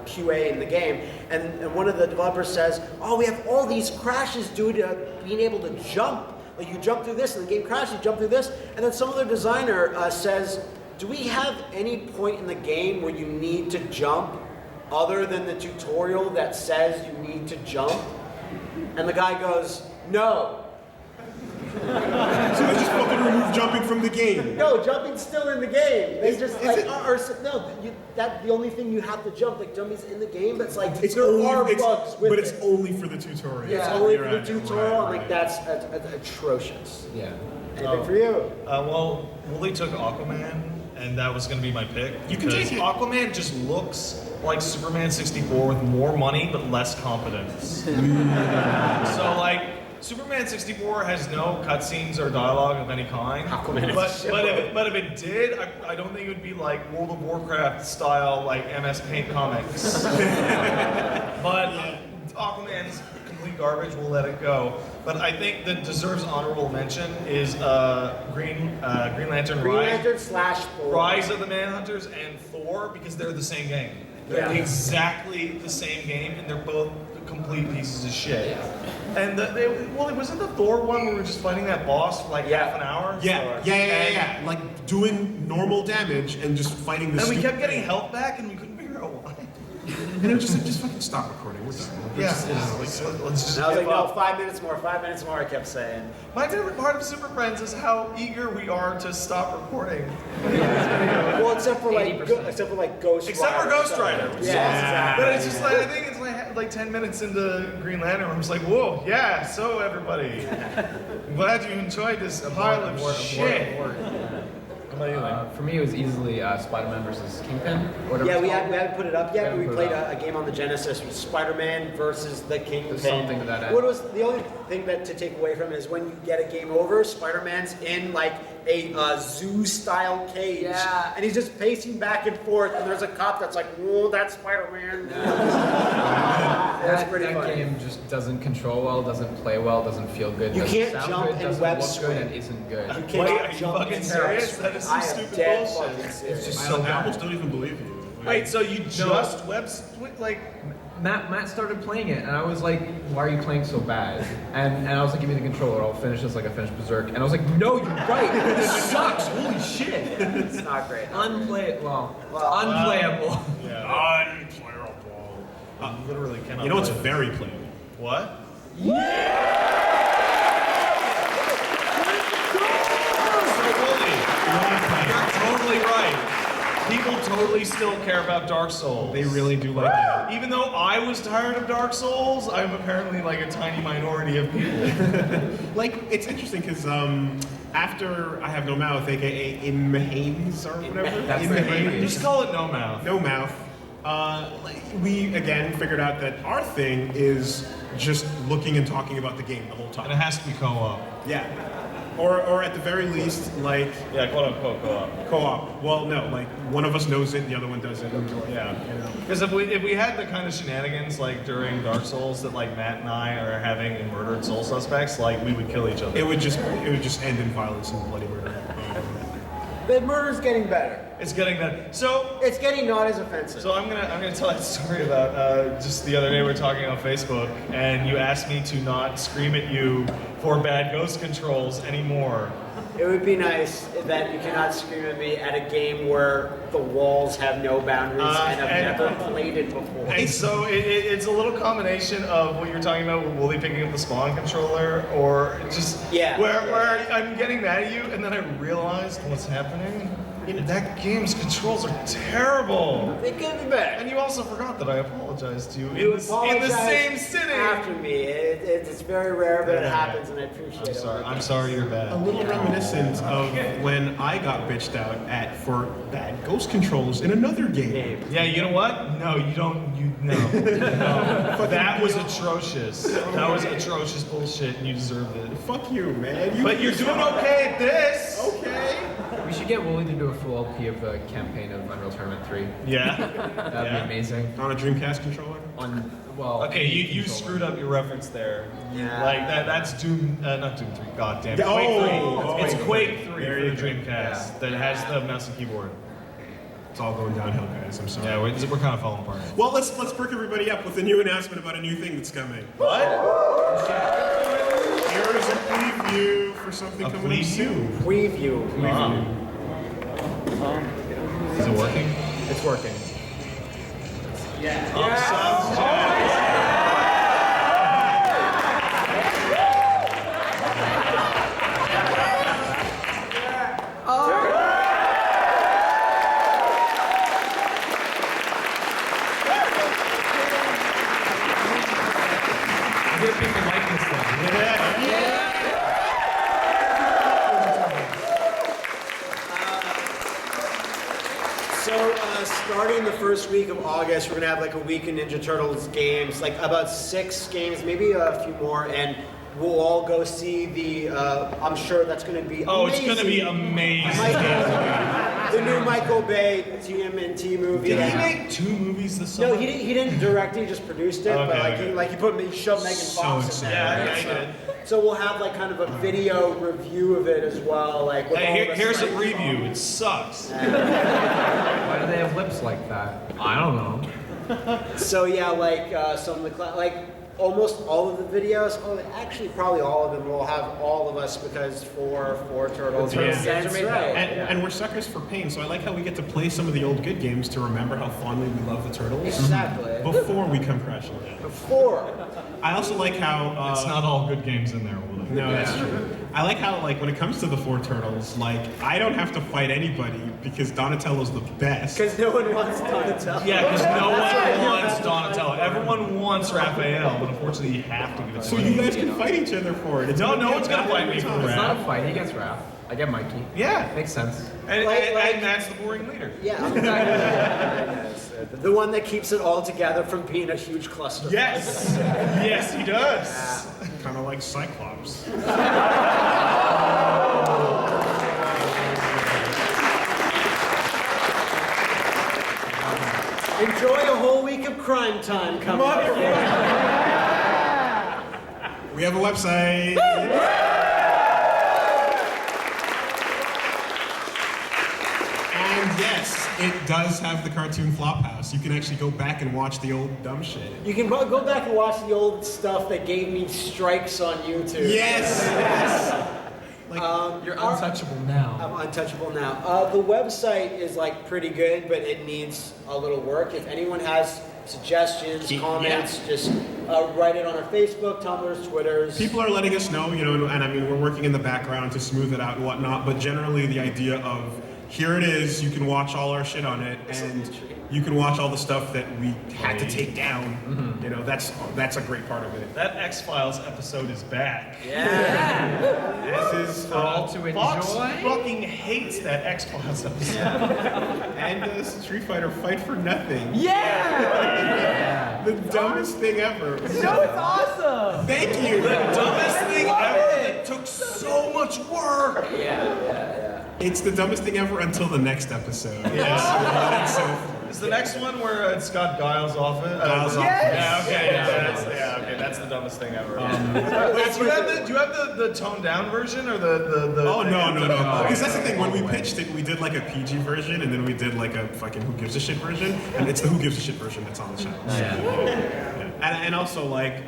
QA in the game. And one of the developers says, oh, we have all these crashes due to being able to jump. You jump through this and the game crashes, you jump through this. And then some other designer says, do we have any point in the game where you need to jump other than the tutorial that says you need to jump? And the guy goes, no. So they just fucking remove jumping from the game. No, jumping's still in the game. They just the only thing you have to jump, jumping's in the game, but there are bugs with it. But it's only for the tutorial. It's only for the Right, tutorial, right. and that's atrocious. Yeah. Anything for you? Well, Wooly took Aquaman, and that was going to be my pick. You can because take it. Aquaman just looks like Superman 64 with more money but less competence. So Superman 64 has no cutscenes or dialogue of any kind. Aquaman is but, shit, but if it did, I don't think it would be like World of Warcraft style, like MS Paint comics. But Aquaman's complete garbage. We'll let it go. But I think that deserves honorable mention is Green Lantern Green Rise. Lantern slash Thor. Rise of the Manhunters and Thor, because they're the same game. They're Yeah. exactly the same game, and they're both complete pieces of shit. And it wasn't the Thor one where we were just fighting that boss for like half an hour? Yeah. Like doing normal damage and just fighting the And we stupid kept getting thing. health back, and we couldn't figure out why. And it was just fucking stop recording. We're done. Let's just And I was like, give no, up. 5 minutes more, 5 minutes more, I kept saying. My favorite part of Super Friends is how eager we are to stop recording. Well, except for like 80%. Ghost Except for Rider. Ghost Rider. Yeah, But it's just like, I think it's like 10 minutes into Green Lantern, I'm just like, whoa, yeah, so everybody. I'm glad you enjoyed this pile of shit. How about you, Lane? For me, it was easily Spider-Man versus Kingpin. Whatever Yeah, it's we called. haven't put it up yet, but We we haven't put played it a game on the Genesis with Spider-Man versus the Kingpin. something to that end. What was the only thing that to take away from it is when you get a game over, Spider-Man's in like a zoo-style cage, Yeah. and he's just pacing back and forth, and there's a cop that's like, "Whoa, that's Spider-Man." That's That, pretty that funny. game just doesn't control well, doesn't play well, doesn't feel good. You doesn't can't sound jump good, and doesn't web look swing. good and isn't good. You Wait, cannot are you jump fucking and serious? swing. That is some I am stupid dead bullshit. fucking serious. It's just I so I bad. almost don't even believe you. Wait, so you just like Matt started playing it, and I was like, "Why are you playing so bad?" And I was like, "Give me the controller. I'll finish this like I finished Berserk." And I was like, "No, you're right. This sucks. Holy shit." It's not great. Unplayable. Yeah. Unplayable. Literally cannot. You know what's play. very playable? What? You're totally right. People totally still care about Dark Souls. They really do like it. Even though I was tired of Dark Souls, I'm apparently like a tiny minority of people. Like, it's interesting because after I Have No Mouth, aka In Mahanes or whatever, That's In the Mahanes, Just call it No Mouth. No Mouth, like, we again figured out that our thing is just looking and talking about the game the whole And it time. has to be co-op. Yeah. Or at the very least, like, Yeah, quote unquote co-op. co-op. Well, no, like, one of us knows it, the other one doesn't. Yeah. You know. Because if we had the kind of shenanigans like during Dark Souls that like Matt and I are having in Murdered Soul Suspects, like we would kill each other. It would just end in violence and bloody murder. The murder's getting better. It's getting that. So It's getting not as offensive. I'm gonna tell that story about just the other day we were talking on Facebook and you asked me to not scream at you for bad ghost controls anymore. It would be nice that you cannot scream at me at a game where the walls have no boundaries and I've never played it before. And so it's a little combination of what you're talking about with Wooly picking up the Spawn controller, or just where I'm getting mad at you and then I realized what's happening. That game's controls are terrible. They could be better. And you also forgot that I apologized to you, You in the same sitting. after me. It's very rare, but it happens, and I appreciate it. I'm sorry you're bad. A little reminiscent of when I got bitched out at for bad ghost controls in another game. Yeah, you know what? No, you don't. No. That was atrocious. That was atrocious bullshit, and you deserved it. Fuck you, man. But you're doing okay at this. Okay. We should get Wooly to do a full LP of the campaign of Unreal Tournament 3. Yeah. That'd be amazing. On a Dreamcast controller? Okay, you screwed up your reference there. Yeah. Like that's Doom, not Doom 3. God damn it. Oh, Quake 3. oh, It's Quake Quake 3 3. for There the you go. Dreamcast that has the mouse and keyboard. It's all going downhill, guys. I'm sorry. Yeah, we're kind of falling apart. Well, let's perk everybody up with a new announcement about a new thing that's coming. What? Here is a preview for something A coming up soon. Preview. Is it working? It's working. Sounds jazz. Good people like this thing. So, starting the first week of August, we're gonna have like a week in Ninja Turtles games, like about 6 games, maybe a few more, and we'll all go see the. I'm sure that's going to be. Oh, it's amazing. going to be amazing. The new Michael Bay TMNT movie. Did he make 2 movies this summer? No, he didn't direct it. He just produced it. But Okay, he shoved Megan Fox in there. Yeah, he did. So we'll have like kind of a video review of it as well. Like with all Hey, the here's a sites. preview. It sucks. Why do they have lips like that? I don't know. So yeah, like some of the almost all of the videos. Oh, actually, probably all of them will have all of us because for Turtles. Yeah. That's right. And we're suckers for pain, so I like how we get to play some of the old good games to remember how fondly we love the Turtles. Exactly. Before we come crashing down. Before. I also like how It's not all good games in there, Willie. No, that's true. I like how, like, when it comes to the 4 Turtles, like, I don't have to fight anybody because Donatello's the best. Because no one wants Donatello. Yeah, because no one wants Donatello. Everyone wants Raphael, but unfortunately you have to give it to So him. you guys can fight each other for it. It's No, gonna no be one's a gonna battle fight me for every It's time. not a fight. He gets Raph. I get Mikey. Yeah. Makes sense. And, Like- and that's the boring leader. Yeah. The one that keeps it all together from being a huge cluster. Yes. Yes, he does. Kind of like Cyclops. Enjoy a whole week of crime time coming up. We have a website. And yes, it does have the cartoon Flophouse. You can actually go back and watch the old dumb shit. You can go back and watch the old stuff that gave me strikes on YouTube. Yes, yes. You're untouchable now. I'm untouchable now. The website is like pretty good, but it needs a little work. If anyone has suggestions, comments, just write it on our Facebook, Tumblrs, Twitters. People are letting us know, you know, and I mean, we're working in the background to smooth it out and whatnot, but generally the idea of here it is, you can watch all our shit on it, and you can watch all the stuff that we had to take down. You know, that's a great part of it. That X-Files episode is back. This is For all to Fox enjoy. fucking hates that X-Files episode. and Street Fighter Fight for Nothing. Yeah! The dumbest thing ever. No, it's awesome! Thank you. The dumbest thing ever that took so much work. It's the dumbest thing ever until the next episode. Is the next one where it's got Giles off it? Giles off it. Yeah, okay, that's the dumbest thing ever. Wait, do you have the toned down version or the Oh no. Because that's the thing. When we pitched it, we did like a PG version, and then we did like a fucking Who Gives a Shit version, and it's the Who Gives a Shit version that's on the show. Yeah. And also like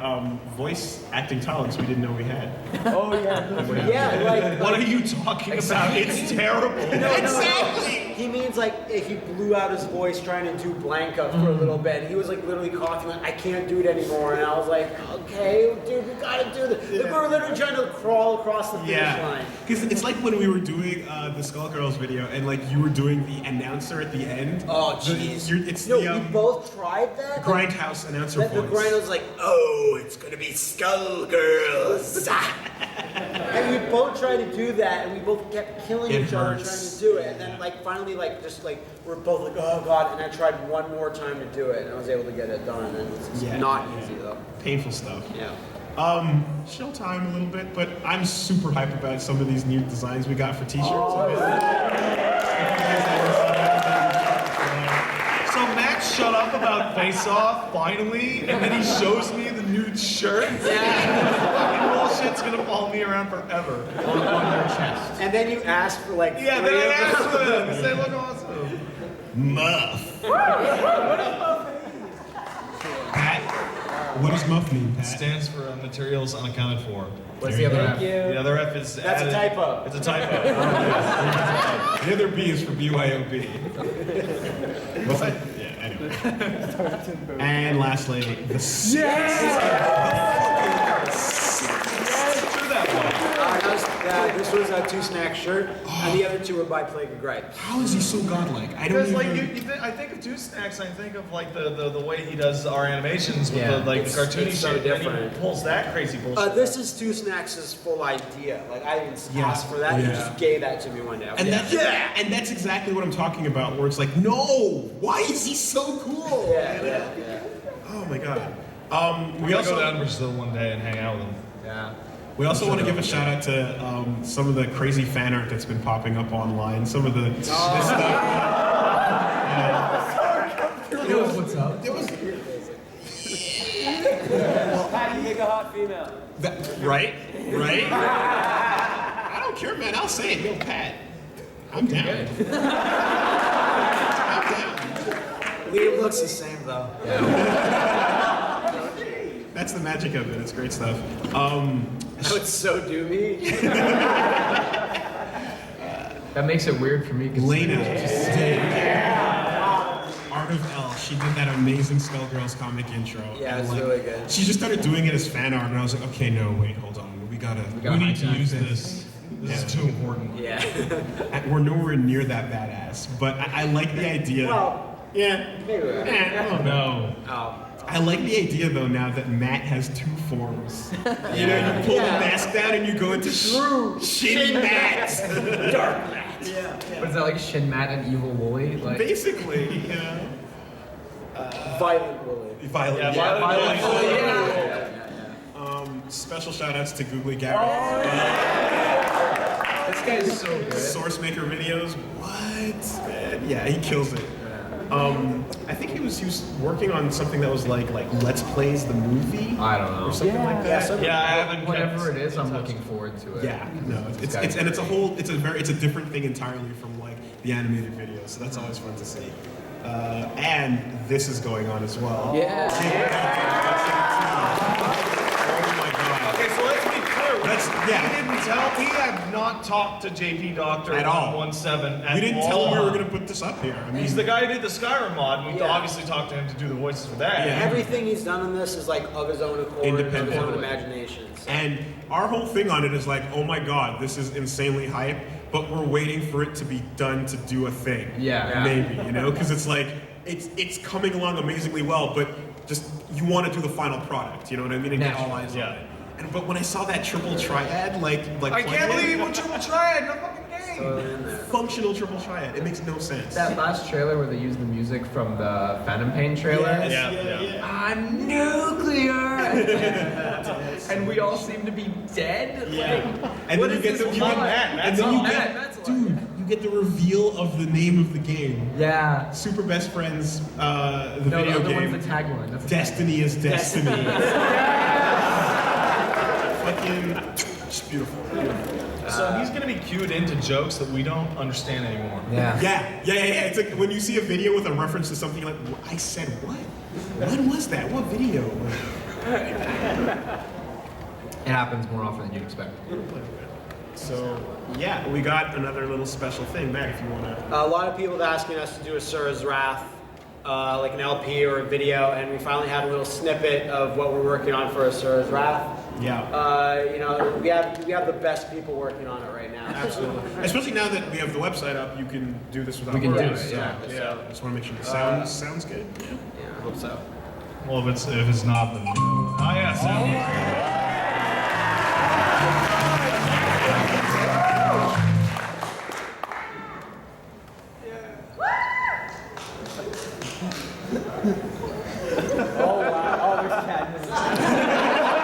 voice acting talents we didn't know we had. Oh yeah. Yeah, like What are you talking about? It's terrible. Exactly. he means like if he blew out his voice trying to do Blanca for a little bit. He was like literally coughing like I can't do it anymore, and I was like, okay, dude, we gotta do this. We were literally trying to crawl across the finish line. Because it's like when we were doing the Skullgirls video, and like you were doing the announcer at the end. Oh jeez. It's No, the we both tried that. Grindhouse announcer The voice. grind was like, oh, it's gonna be Skullgirls. And we both tried to do that, and we both kept killing It each other hurts. trying to do it. And then, like, finally, like, just like we're both like, oh god. And I tried one more time to do it, and I was able to get it done. And it's not easy though. Painful stuff. Yeah. Show time a little bit, but I'm super hyped about some of these new designs we got for t-shirts. So Matt shut up about Face Off finally, and then he shows me the nude shirt. Fucking bullshit's gonna follow me around forever. On your chest. And then you asked for like Yeah, then three I of asked them. them because they look awesome. Muff. Pat, what does muff mean, Pat? Stands for materials unaccounted for. What's the other F? The other F is That's a added. typo. It's a typo. The other B is for BYOB. What? Yeah, anyway. And lastly, the Do that This was a two snack shirt, and the other two were by Plague of Gripes. How is he so godlike? I don't Because like even... I think of Two Snacks, I think of like the way he does our animations with Yeah. the It's- cartoony it's so shit. And different. he pulls that crazy bullshit. This is Two Snacks' full idea. Like I didn't ask for that. He Yeah. just gave that to me one day. I was And like, that's, and that's exactly what I'm talking about, where it's like, no, why is he so cool? yeah. Oh my god. we gotta go down to Brazil one day and hang out with him. Yeah. We also want to give a shout out to some of the crazy fan art that's been popping up online. Some of the this stuff. What's up? It was How do you make a hot female? right. I don't care, man. I'll say it. Yo, Pat, I'm down. I'm down. Liam looks the same though. That's the magic of it. It's great stuff. Now it's so doomy. That makes it weird for me. Lena, Art of L. She did that amazing Skullgirls comic intro. Yeah, and, it's really good. She just started doing it as fan art, and I was like, okay, no, wait, hold on. We need to use this. This is too important. Yeah. We're nowhere near that badass, but I like the idea. Well, Yeah. maybe. I don't know. Oh. I like the idea though now that Matt has two forms. You know, you pull the mask down and you go into shitty Matt. Dark Matt. What is that, like Shin Matt and Evil Wooly? Like, Basically, you know. Violent Willy. Violent. Violent Willy. Special shout outs to Googly Garrett. this guy is so good. Source Maker videos. What? Man, yeah, he kills it. I think he was working on something that was like Let's Plays the movie I don't know. or something like that. Yeah, I haven't. Whatever kept it is, I'm in touch. looking forward to it. Yeah, no, it's This a guy's whole it's a different thing entirely from like the animated video, so that's always fun to see. And this is going on as well. Yeah. Oh my god. Okay, so let's be clear. He Yeah. didn't tell. We have not talked to JP Doctor At all. 117 at We didn't all. tell him we were gonna put this up here. I mean, He's the guy who did the Skyrim mod. And we Yeah. obviously talked to him to do the voices for that. Yeah. Everything he's done in this is like of his own accord, of his own Independently. imagination. So. and our whole thing on it is like, oh my god, this is insanely hype, but we're waiting for it to be done to do a thing. Yeah. Maybe, you know, because it's like it's coming along amazingly well, but just you want to do the final product, you know what I mean, and get all eyes Yeah. on it. But when I saw that triple triad, like I can't plug-in, believe you went triple triad. No fucking game. functional triple triad, it makes no sense. That last trailer where they used the music from the Phantom Pain trailer. Yes, I'm nuclear! and we all seem to be dead? Yeah. And what then you is get this the Not plot? Matt. and Matt's then you not get Matt's alive. dude, you get the reveal of the name of the game. Yeah. Super Best Friends, the No, the video other game. one's the tagline. That's the Destiny is Destiny. Fucking, just beautiful. So he's gonna be cued into jokes that we don't understand anymore. Yeah. Yeah. It's like when you see a video with a reference to something like, I said what? What was that? What video? It happens more often than you'd expect. So, yeah, we got another little special thing, Matt, if you want to. A lot of people have asking us to do a Sura's Wrath, like an LP or a video, and we finally had a little snippet of what we're working on for a Sura's Wrath. Yeah. You know, we have the best people working on it right now. Absolutely. Especially now that we have the website up, you can do this without We can do words, it, so, yeah. So, I just want to make sure the sounds good. Yeah. yeah, I hope so. Well, if it's not, then oh yeah, Sam. Oh wow, oh there's Cadmus.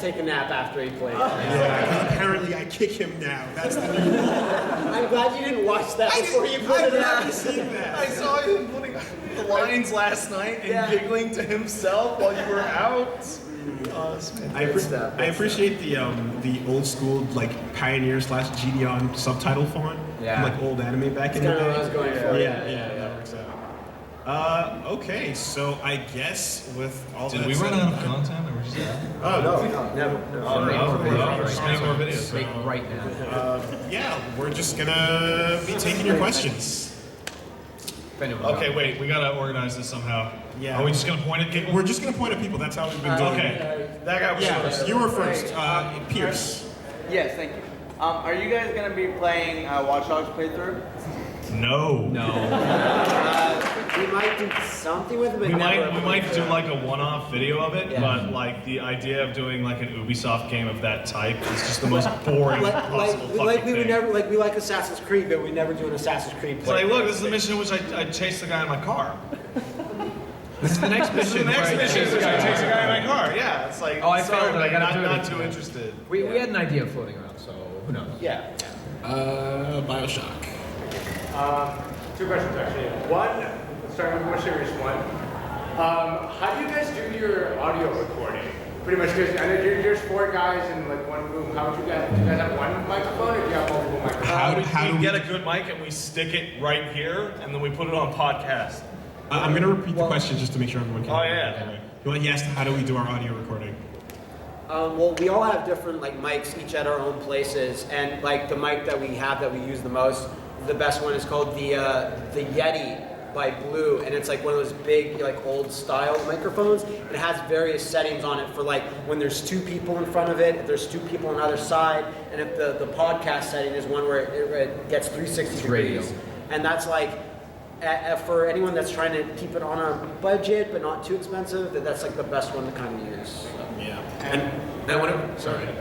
take a nap after he plays. Yeah, 'cause apparently I kick him now. That's the new rule. I'm glad you didn't watch that before you put I've it never out. seen that. I saw him putting the lines last night and giggling to himself while you were out. I appreciate the old school like Pioneer / GDon subtitle font. Yeah. Like old anime back in the That's day. kinda what I was going for. Yeah, that works out. Okay, so I guess with all Did that we said- run out of content, or we're just Oh no. Never. just make more videos. Make right now. Yeah, we're just gonna be taking your questions. If anyone Okay, wait, we gotta organize this somehow. Yeah. Are we just gonna point at people? We're just gonna point at people. That's how we've been doing it. Okay, that guy was Yeah, first. you were first. Pierce. Yes, thank you. Are you guys going to be playing Watch Dogs playthrough? No. We might do something with it, but We never. might do like a one-off video of it, Yeah. but like the idea of doing like an Ubisoft game of that type is just the most boring possible fucking thing. We like Assassin's Creed, but we never do an Assassin's Creed It's play. like, look, this is the mission in which I chased the guy in my car. This is the next This is the mission. next where I mission, chase which I guy. chase a guy in my car. Yeah, it's like, Oh, I sorry, failed it. I but gotta do it not again. too interested. We had an idea floating around, so who knows? Yeah. Bioshock. Two questions actually. One, starting with a more serious one. How do you guys do your audio recording? Pretty much, because I know there's 4 guys in like one room. How would you guys? Do you guys have one microphone, or do you have multiple microphones? How do we we- get a good mic and we stick it right here, and then we put it on podcast. I'm gonna repeat the question just to make sure everyone can. Oh, hear yeah. it. Well, he asked, how do we do our audio recording? Well, we all have different like mics, each at our own places, and like the mic that we have that we use the most, the best one is called the Yeti by Blue, and it's like one of those big like old style microphones. It has various settings on it for like when there's 2 people in front of it, if there's 2 people on either side, and if the podcast setting is one where it gets 360 radio. degrees, and that's like. For anyone that's trying to keep it on a budget but not too expensive, that's like the best one to kind of use. So. Yeah. And I want to. Sorry. I have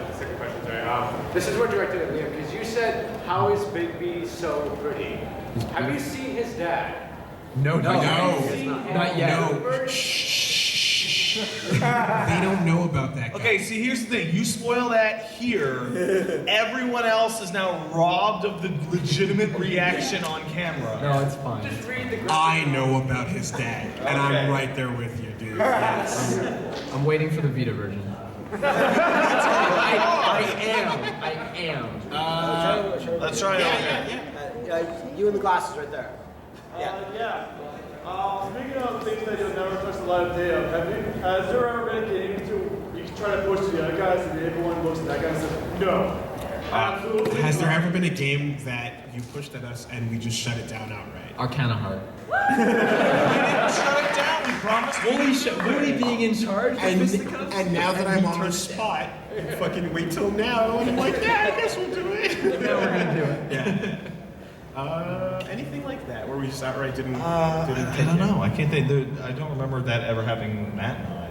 a second question, sorry. This is more directed at Liam, because you said, how is Big B so pretty? Have you seen his dad? No. No. Not yet. No. Shh. They don't know about that. Guy. Okay, see, here's the thing. You spoil that here, everyone else is now robbed of the legitimate reaction on camera. No, it's fine. Just read the I know about his dad, and I'm right there with you, dude. Yes. I'm waiting for the Vita version. I am. Let's try it. You and the glasses right there. Speaking of things that you'll never touch the light of day of, has there ever been a game you try to push to the other guys and everyone looks at that guy and says, no? Absolutely. Has there ever been a game that you pushed at us and we just shut it down outright? Arcana Heart. Shut it down, we promised. Wooly being in charge. And now that I'm on the spot, fucking wait till now, and I'm like, yeah, I guess we'll do it. Now we're gonna do it. Yeah. Anything like that where we just outright didn't. I don't know. I can't think. I don't remember that ever happening with Matt and I.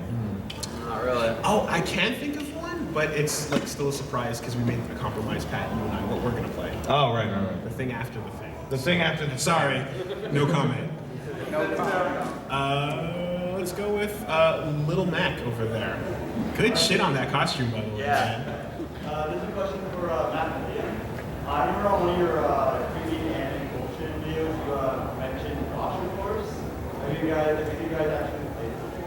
Not really. Oh, I can think of one, but it's like still a surprise because we made a compromise, Pat, you and I, what we're gonna play. Oh, right. The thing after the thing. The thing after the. Sorry, no comment. Let's go with Little Mac over there. Good shit on that costume, by the way. Yeah. This is a question for Matt and Liam. I remember on one of your creepy and bullshit videos, you mentioned Gotcha Force. Have you guys actually played it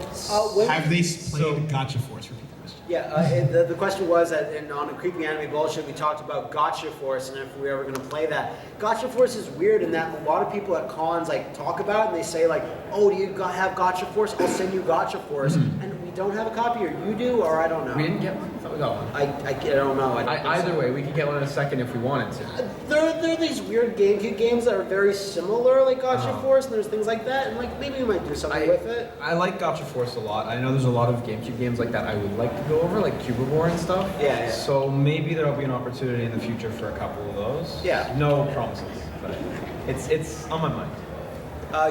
before? Have they played Gotcha Force? Repeat the question. Yeah, the question was that on a creepy anime bullshit, we talked about Gotcha Force and if we were ever going to play that. Gotcha Force is weird in that a lot of people at cons like talk about it and they say like, oh, do you have Gotcha Force? I'll send you Gotcha Force. And we don't have a copy, or you do, or I don't know. We didn't get one? I thought we got one. I don't know. I don't think Either so. way, we could get one in a second if we wanted to. There are these weird GameCube games that are very similar, like Gotcha Force, and there's things like that, and like maybe we might do something with it. I like Gotcha Force a lot. I know there's a lot of GameCube games like that I would like to go over, like Cubivore and stuff. Yeah. So maybe there'll be an opportunity in the future for a couple of those. Yeah. No promises, but it's on my mind.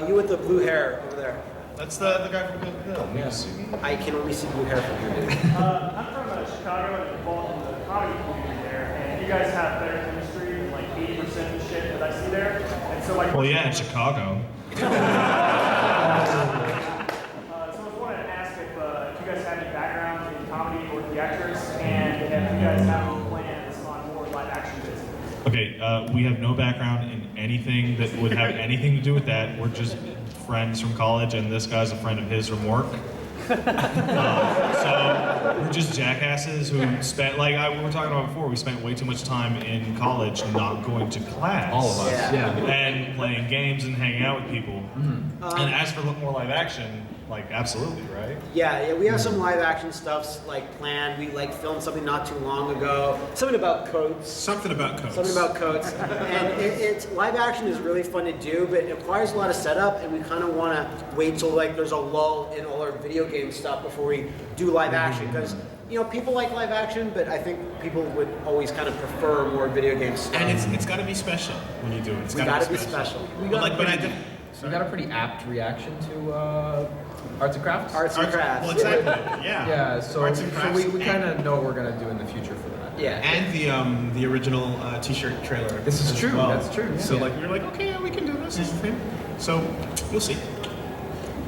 You with the blue hair over there. That's the guy from the Hill. Yes. I can only see blue hair from here, dude. I'm from Chicago and involved in the comedy community there, and you guys have better chemistry than like 80% of the shit that I see there. And so like. Well, yeah, in Chicago. So I was wanting to ask if you guys have any background in comedy or theater, Okay, we have no background in anything that would have anything to do with that. We're just friends from college, and this guy's a friend of his from work. So we're just jackasses who spent, like we were talking about before, we spent way too much time in college not going to class. All of us, yeah. And playing games and hanging out with people. And as for more live action, like absolutely, right? Yeah, we have some live action stuff like planned. We like filmed something not too long ago. Something about coats. Something about coats. And it's live action is really fun to do, but it requires a lot of setup, and we kind of want to wait till like there's a lull in all our video game stuff before we do live action, because people like live action, but I think people would always kind of prefer more video game stuff. And it's got to be special when you do it. It's got to be special. We got a pretty apt reaction to Arts and Crafts. Arts and Crafts. Well, exactly. Yeah. Yeah. So, Arts and Crafts. we kind of know what we're gonna do in the future for that. Yeah. And the original T-shirt trailer. This is as true. well. That's true. So Yeah. like we were like, okay, yeah, we can do this. This is the thing. So you'll see.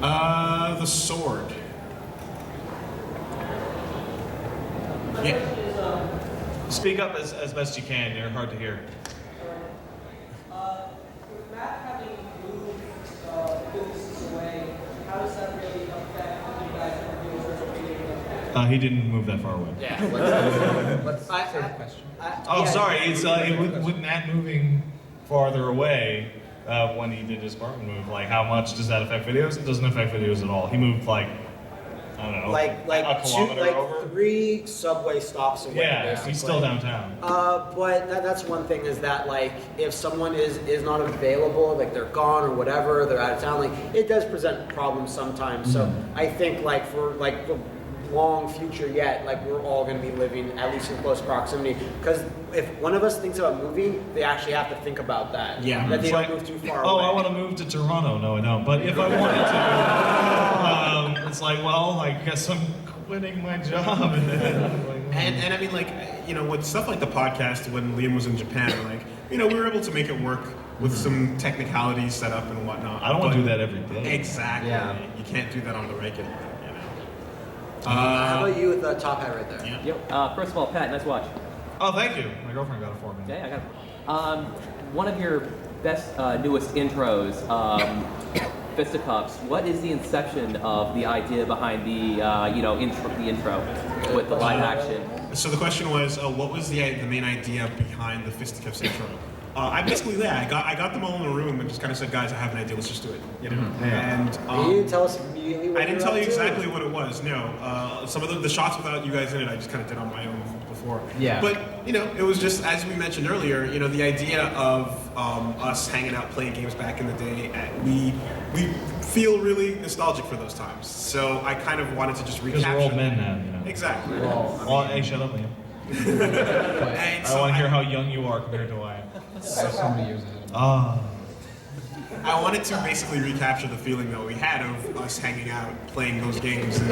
The sword. Yeah. Speak up as best you can. You're hard to hear. With Matt having moved businesses away, how does that really affect you guys and your social media? He didn't move that far away. Yeah. Let's say the question. Sorry. It's with Matt moving farther away when he did his apartment move. Like, how much does that affect videos? It doesn't affect videos at all. He moved like, I don't know, like a kilometer over. 3 subway stops away. Yeah, basically. he's still downtown. But that's one thing, is that like if someone is not available, like they're gone or whatever, they're out of town, like it does present problems sometimes. So I think like for like the long future yet, like we're all going to be living at least in close proximity, because if one of us thinks about moving, they actually have to think think that. Yeah. That they It's don't like, move too far oh, away. I want to move to Toronto. No, I don't. But if I wanted to, it's like, well, I guess I'm quitting my job. And I mean, like, with stuff like the podcast, when Liam was in Japan, like, we were able to make it work with some technicalities set up and whatnot. I don't want to do that every day. Exactly. Yeah. You can't do that on the regular. How about you with the top hat right there? Yeah. Yep. First of all, Pat, nice watch. Oh, thank you. My girlfriend got it for me. Yeah, I got it. One of your best, newest intros, Fisticuffs. What is the inception of the idea behind the, intro with the live action? So the question was, what was the main idea behind the Fisticuffs intro? I basically, I got them all in a room and just kind of said, guys, I have an idea, let's just do it, And you didn't tell us immediately what I didn't you were tell you up to? exactly what it was, no. Some of the shots without you guys in it, I just kind of did on my own before. Yeah. But, it was just, as we mentioned earlier, the idea of us hanging out, playing games back in the day, we feel really nostalgic for those times. So I kind of wanted to just recapture. Because we're old men now, Exactly. Hey, shut up, Liam. And I so want to hear how young you are compared to I am. So many years ahead. I wanted to basically recapture the feeling that we had of us hanging out, playing those games, and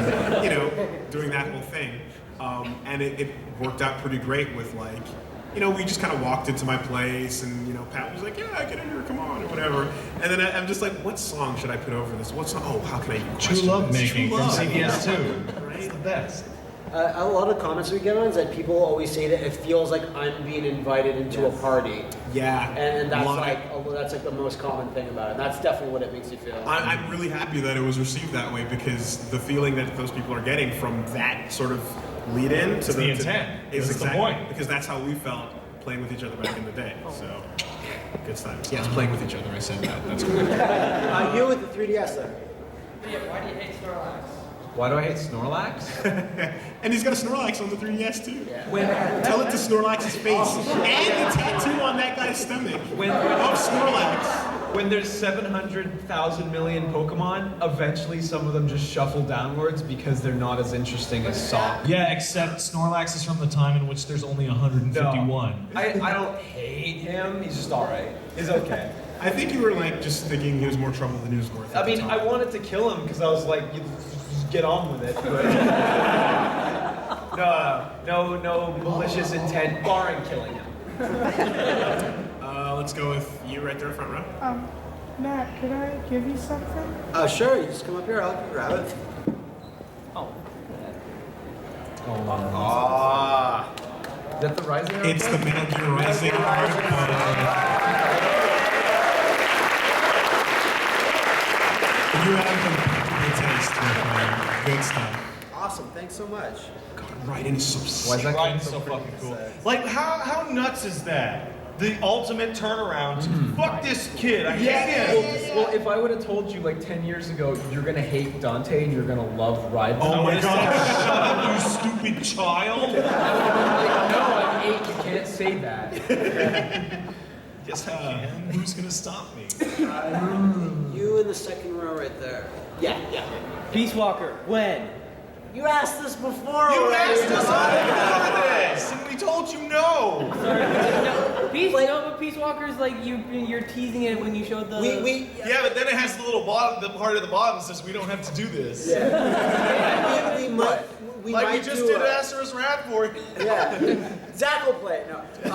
doing that whole thing. And it worked out pretty great with we just kind of walked into my place, and Pat was like, "Yeah, get in here, come on," or whatever. And then I'm just like, "What song should I put over this? What song? Oh, how can I True Love Making from CBS 2. Right? It's the best. A lot of comments we get on is that people always say that it feels like I'm being invited into a party. Yeah. And that's Lot that's like the most common thing about it. That's definitely what it makes you feel. I'm really happy that it was received that way, because the feeling that those people are getting from that sort of lead in to the intent. is That's the exactly point. Because that's how we felt playing with each other back in the day. So good times. Yes, playing with each other. I said that. That's correct. You with the 3DS then. Why do you hate Snorlax? Why do I hate Snorlax? And he's got a Snorlax on the 3DS too. When Tell it to Snorlax's face. And the tattoo on that guy's stomach. Of Snorlax. When there's 700,000 million Pokemon, eventually some of them just shuffle downwards because they're not as interesting as Sop. Yeah, except Snorlax is from the time in which there's only 151. I don't hate him. He's just alright. He's okay. I think you were just thinking he was more trouble than he was worth. I mean, I wanted to kill him because I was like, you just get on with it. But no malicious intent, barring killing him. Let's go with you right there, front row. Matt, could I give you something? Sure, you just come up here, I'll grab it. Oh. that the Rising arcade? It's the Metal Gear Rising arcade. You have good taste, my friend. Good stuff. Awesome, thanks so much. God, Raiden is so sick. Why is that Ryan's so fucking cool. Like, how nuts is that? The ultimate turnaround. Fuck this kid. I hate him. Well, if I would have told you like 10 years ago, you're gonna hate Dante and you're gonna love Raiden. Oh my god, Shut up, you stupid child. Like, no, I'm 8. You can't say that. Yes, I can. Who's gonna stop me? You in the second row right there. Yeah. Peace Walker, when? You asked this before. You already. asked us all before this, and we told you no. But Peace Walker's like you're teasing it when you showed the. Yeah, but then it has the little bottom, the part of the bottom that says we don't have to do this. Yeah. we Like might we just do did a- Asura's Wrath for you. Yeah. Zach will play it. No. We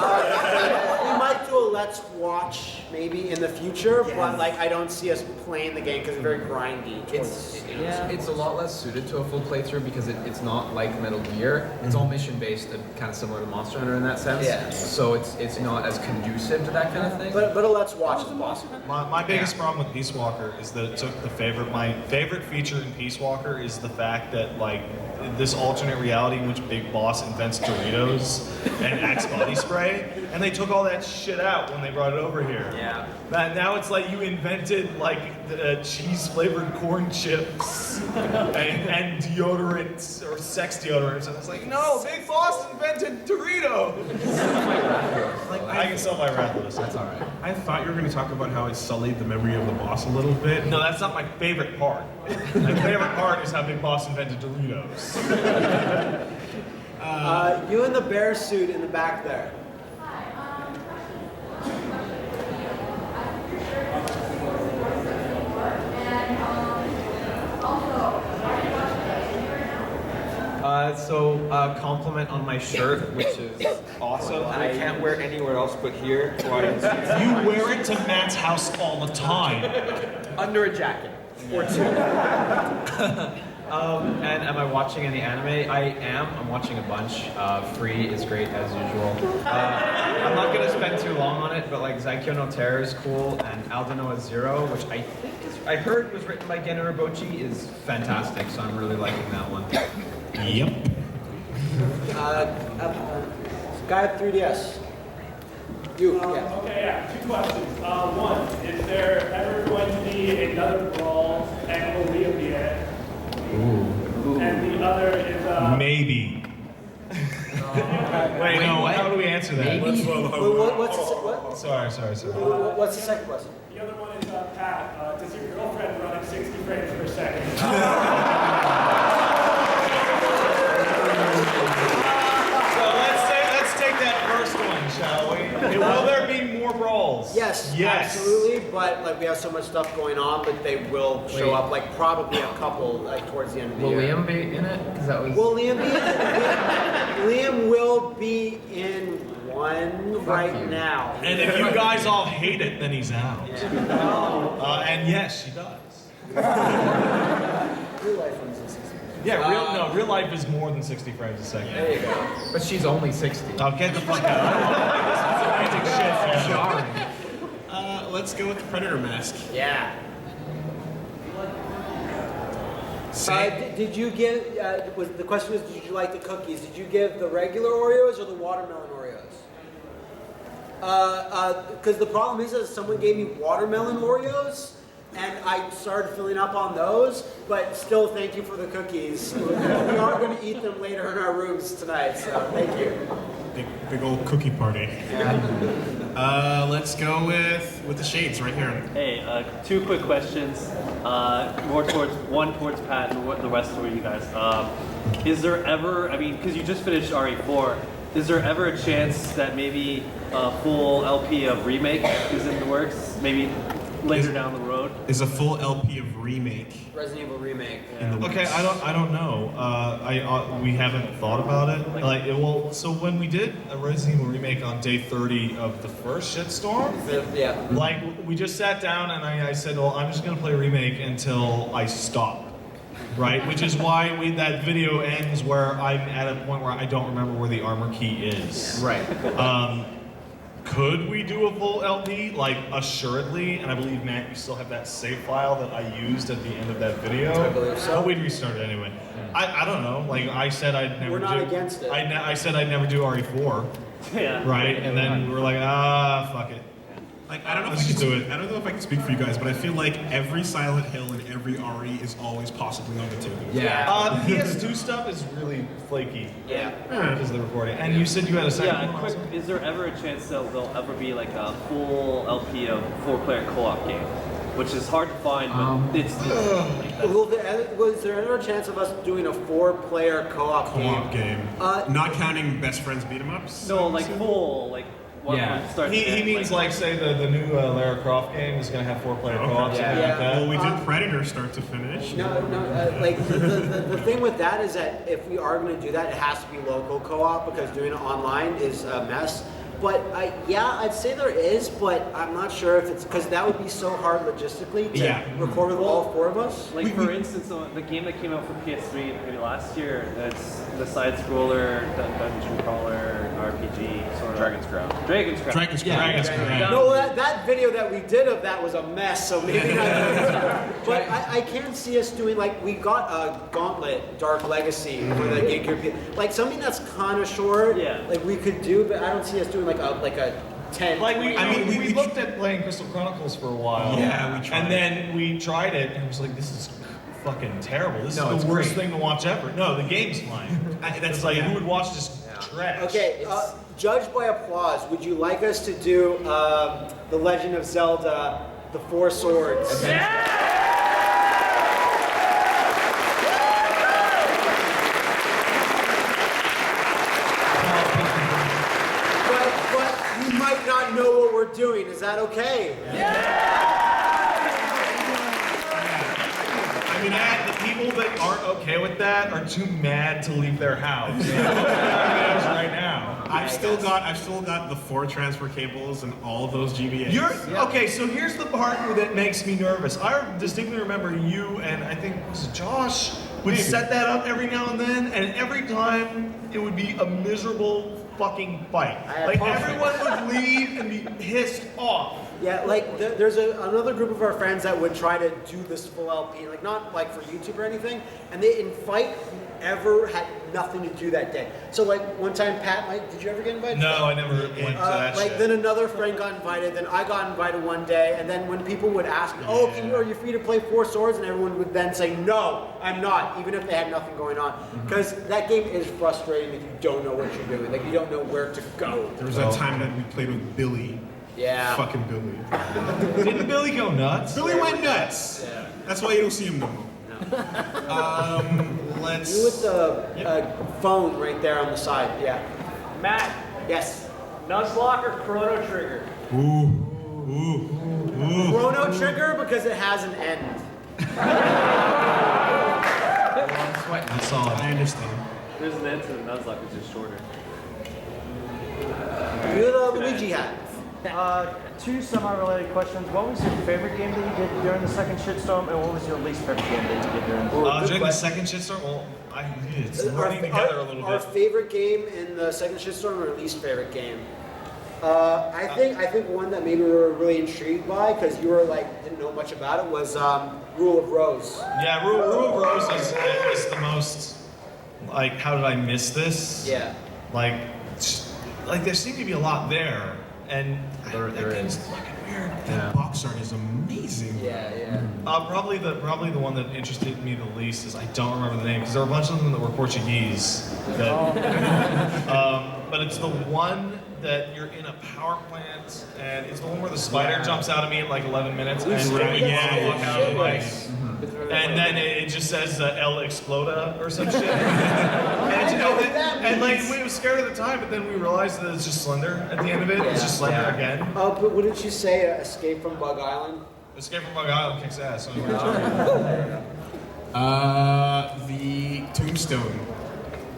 might do a let's watch maybe in the future, but like I don't see us playing the game because it's very grindy. It's a lot less suited to a full playthrough because it's not like Metal Gear. It's all mission based and kind of similar to Monster Hunter in that sense. Yeah. So it's not as conducive to that kind of thing. But a let's watch is possible. My biggest problem with Peace Walker is that it took my favorite feature in Peace Walker is the fact that like this alternate reality in which Big Boss invents Doritos and Axe body spray, and they took all that shit out when they brought it over here. Yeah. Now it's like you invented like cheese flavored corn chips and deodorants or sex deodorants, and it's like no, Big Boss invented Doritos. I can sell my Rathalos. That's all right. I thought you were going to talk about how it sullied the memory of the boss a little bit. No, that's not my favorite part. My favorite part is how Big Boss invented Doritos. You in the bear suit in the back there. Compliment on my shirt, which is Awesome. I can't wear anywhere else but here. You wear it to Matt's house all the time. under a jacket or two. And am I watching any anime? I am. I'm watching a bunch. Free is great as usual. I'm not gonna spend too long on it, but like Zaikyo no Terror is cool, and Aldanoa Zero, which I heard was written by Gen Urobuchi, is fantastic. So I'm really liking that one. Yep. Guy at 3DS. You. Yeah. Okay, yeah. 2 questions. One, is there ever going to be another brawl, and will Liam be in it? Ooh. And the other is maybe. Wait, no. what? How do we answer that? Maybe? Sorry. What's the second question? The other one is Pat. Does your girlfriend run at 60 frames per second? Let's take that first one, shall we? Will there be more brawls? Yes, absolutely. But like we have so much stuff going on, but they will show up. Like probably a couple like towards the end of the Will year. Liam be in it? Because that was. Will Liam be in it? Liam will be in one right now. And if you guys all hate it, then he's out. And yes, she does. Real life runs in 60. Yeah, real life is more than 60 frames a second. There you go. But she's only 60. Oh, get the fuck out. I don't like this Jarring. Let's go with the Predator mask. Yeah. Did you give? The question was, did you like the cookies? Did you give the regular Oreos or the watermelon Oreos? Because the problem is that someone gave me watermelon Oreos, and I started filling up on those. But still, thank you for the cookies. We are going to eat them later in our rooms tonight. So thank you. Big old cookie party. Let's go with the shades right here. Hey, 2 quick questions. One towards Pat and the rest for you guys. Is there ever, I mean, because you just finished RE4, is there ever a chance that maybe a full LP of Remake is in the works? Maybe later down the road? Is a full LP of Remake. Resident Evil Remake. Okay, I don't know. We haven't thought about it. So when we did a Resident Evil Remake on day 30 of the first shitstorm, yeah, like we just sat down and I said, well, I'm just gonna play Remake until I stop. right? Which is why that video ends where I'm at a point where I don't remember where the armor key is. Right. Could we do a full LP? Like, assuredly, and I believe, Matt, you still have that save file that I used at the end of that video. I believe so. But we'd restart it anyway. I don't know. Like, I said I'd never We're not do... against it. I said I'd never do RE4. Yeah. Right? And then we were like, fuck it. Like, I don't know Let's if I just can do it. I don't know if I can speak for you guys, but I feel like every Silent Hill and every RE is always possibly on the table. Yeah. PS2 stuff is really flaky. Yeah. Because of the recording. And you said you had a second Yeah, one quick, also? is there ever a chance there'll ever be like a full LP of 4-player co-op game? Which is hard to find, but it's Was there ever a chance of us doing a 4-player co-op game? Not counting best friends beat 'em ups? no, like full, like one from start to He end, means like say the new Lara Croft game is going to have 4-player co-op, something like that. Well, we did Predator start to finish. Like the thing with that is that if we are going to do that, it has to be local co-op because doing it online is a mess. But I'd say there is, but I'm not sure if it's because that would be so hard logistically to record with all 4 of us. Like for instance, the game that came out for PS3 maybe last year, that's the side-scroller, dungeon crawler, RPG, sort of. Dragon's Crown. Dragon's Crown. No, that video that we did of that was a mess, so maybe not. But I can see us doing like we got a Gauntlet Dark Legacy for the GameCube, like something that's kind of short. Yeah. Like we could do, but I don't see us doing like a 10. Like we looked at playing Crystal Chronicles for a while. Yeah, we tried. And then we tried it and it was like, this is fucking terrible. This No, is it's the worst great. thing to watch ever. No, the game's fine. That's like, who would watch this trash? Okay, judged by applause, would you like us to do The Legend of Zelda, The 4 Swords? But you might not know what we're doing. Is that okay? I mean, the people that aren't okay with that are too mad to leave their house. Right now. I've still got the 4 transfer cables and all of those GBAs. Okay, so here's the part that makes me nervous. I distinctly remember you and I think was it Josh would set that up every now and then, and every time it would be a miserable fucking fight. Like everyone would leave and be pissed off. Yeah, like there's another group of our friends that would try to do this full LP, like not like for YouTube or anything, and they invite whoever had nothing to do that day. So like one time, Pat, Mike, did you ever get invited? No, I never went to that Like shit. then another friend got invited, then I got invited one day, and then when people would ask, "Oh, are you free to play 4 Swords?" and everyone would then say, "No, I'm not," even if they had nothing going on, because that game is frustrating if you don't know what you're doing, like you don't know where to go. There was that time that we played with Billy. Yeah. Fucking Billy. Didn't Billy go nuts? Billy went nuts. Yeah. That's why you don't see him no more. Let's. You with the phone right there on the side, yeah. Matt, Yes. Nuzlocke or Chrono Trigger? Ooh. Chrono Trigger because it has an end. That's all. I understand. There's an end to the Nuzlocke, it's just shorter. You the Luigi hat. Two semi-related questions. What was your favorite game that you did during the second shitstorm, and what was your least favorite game that you did during the During the second shitstorm, well, it's running together a little Our bit. favorite game in the second shitstorm or least favorite game? I think one that maybe we were really intrigued by because you were like didn't know much about it was Rule of Rose. Yeah, Rule of Rose is the most, like, how did I miss this? Yeah. Like there seemed to be a lot there, and There that game's is. fucking weird. That box art is amazing. Yeah. Probably the one that interested me the least is I don't remember the name because there were a bunch of them that were Portuguese. But it's the one that you're in a power plant and it's the one where the spider jumps out at me in like 11 minutes and and then it just says El Exploda or some shit. and like we were scared at the time, but then we realized that it's just Slender at the end of it. It's just Slender again. But wouldn't you say Escape from Bug Island? Escape from Bug Island kicks ass. The Tombstone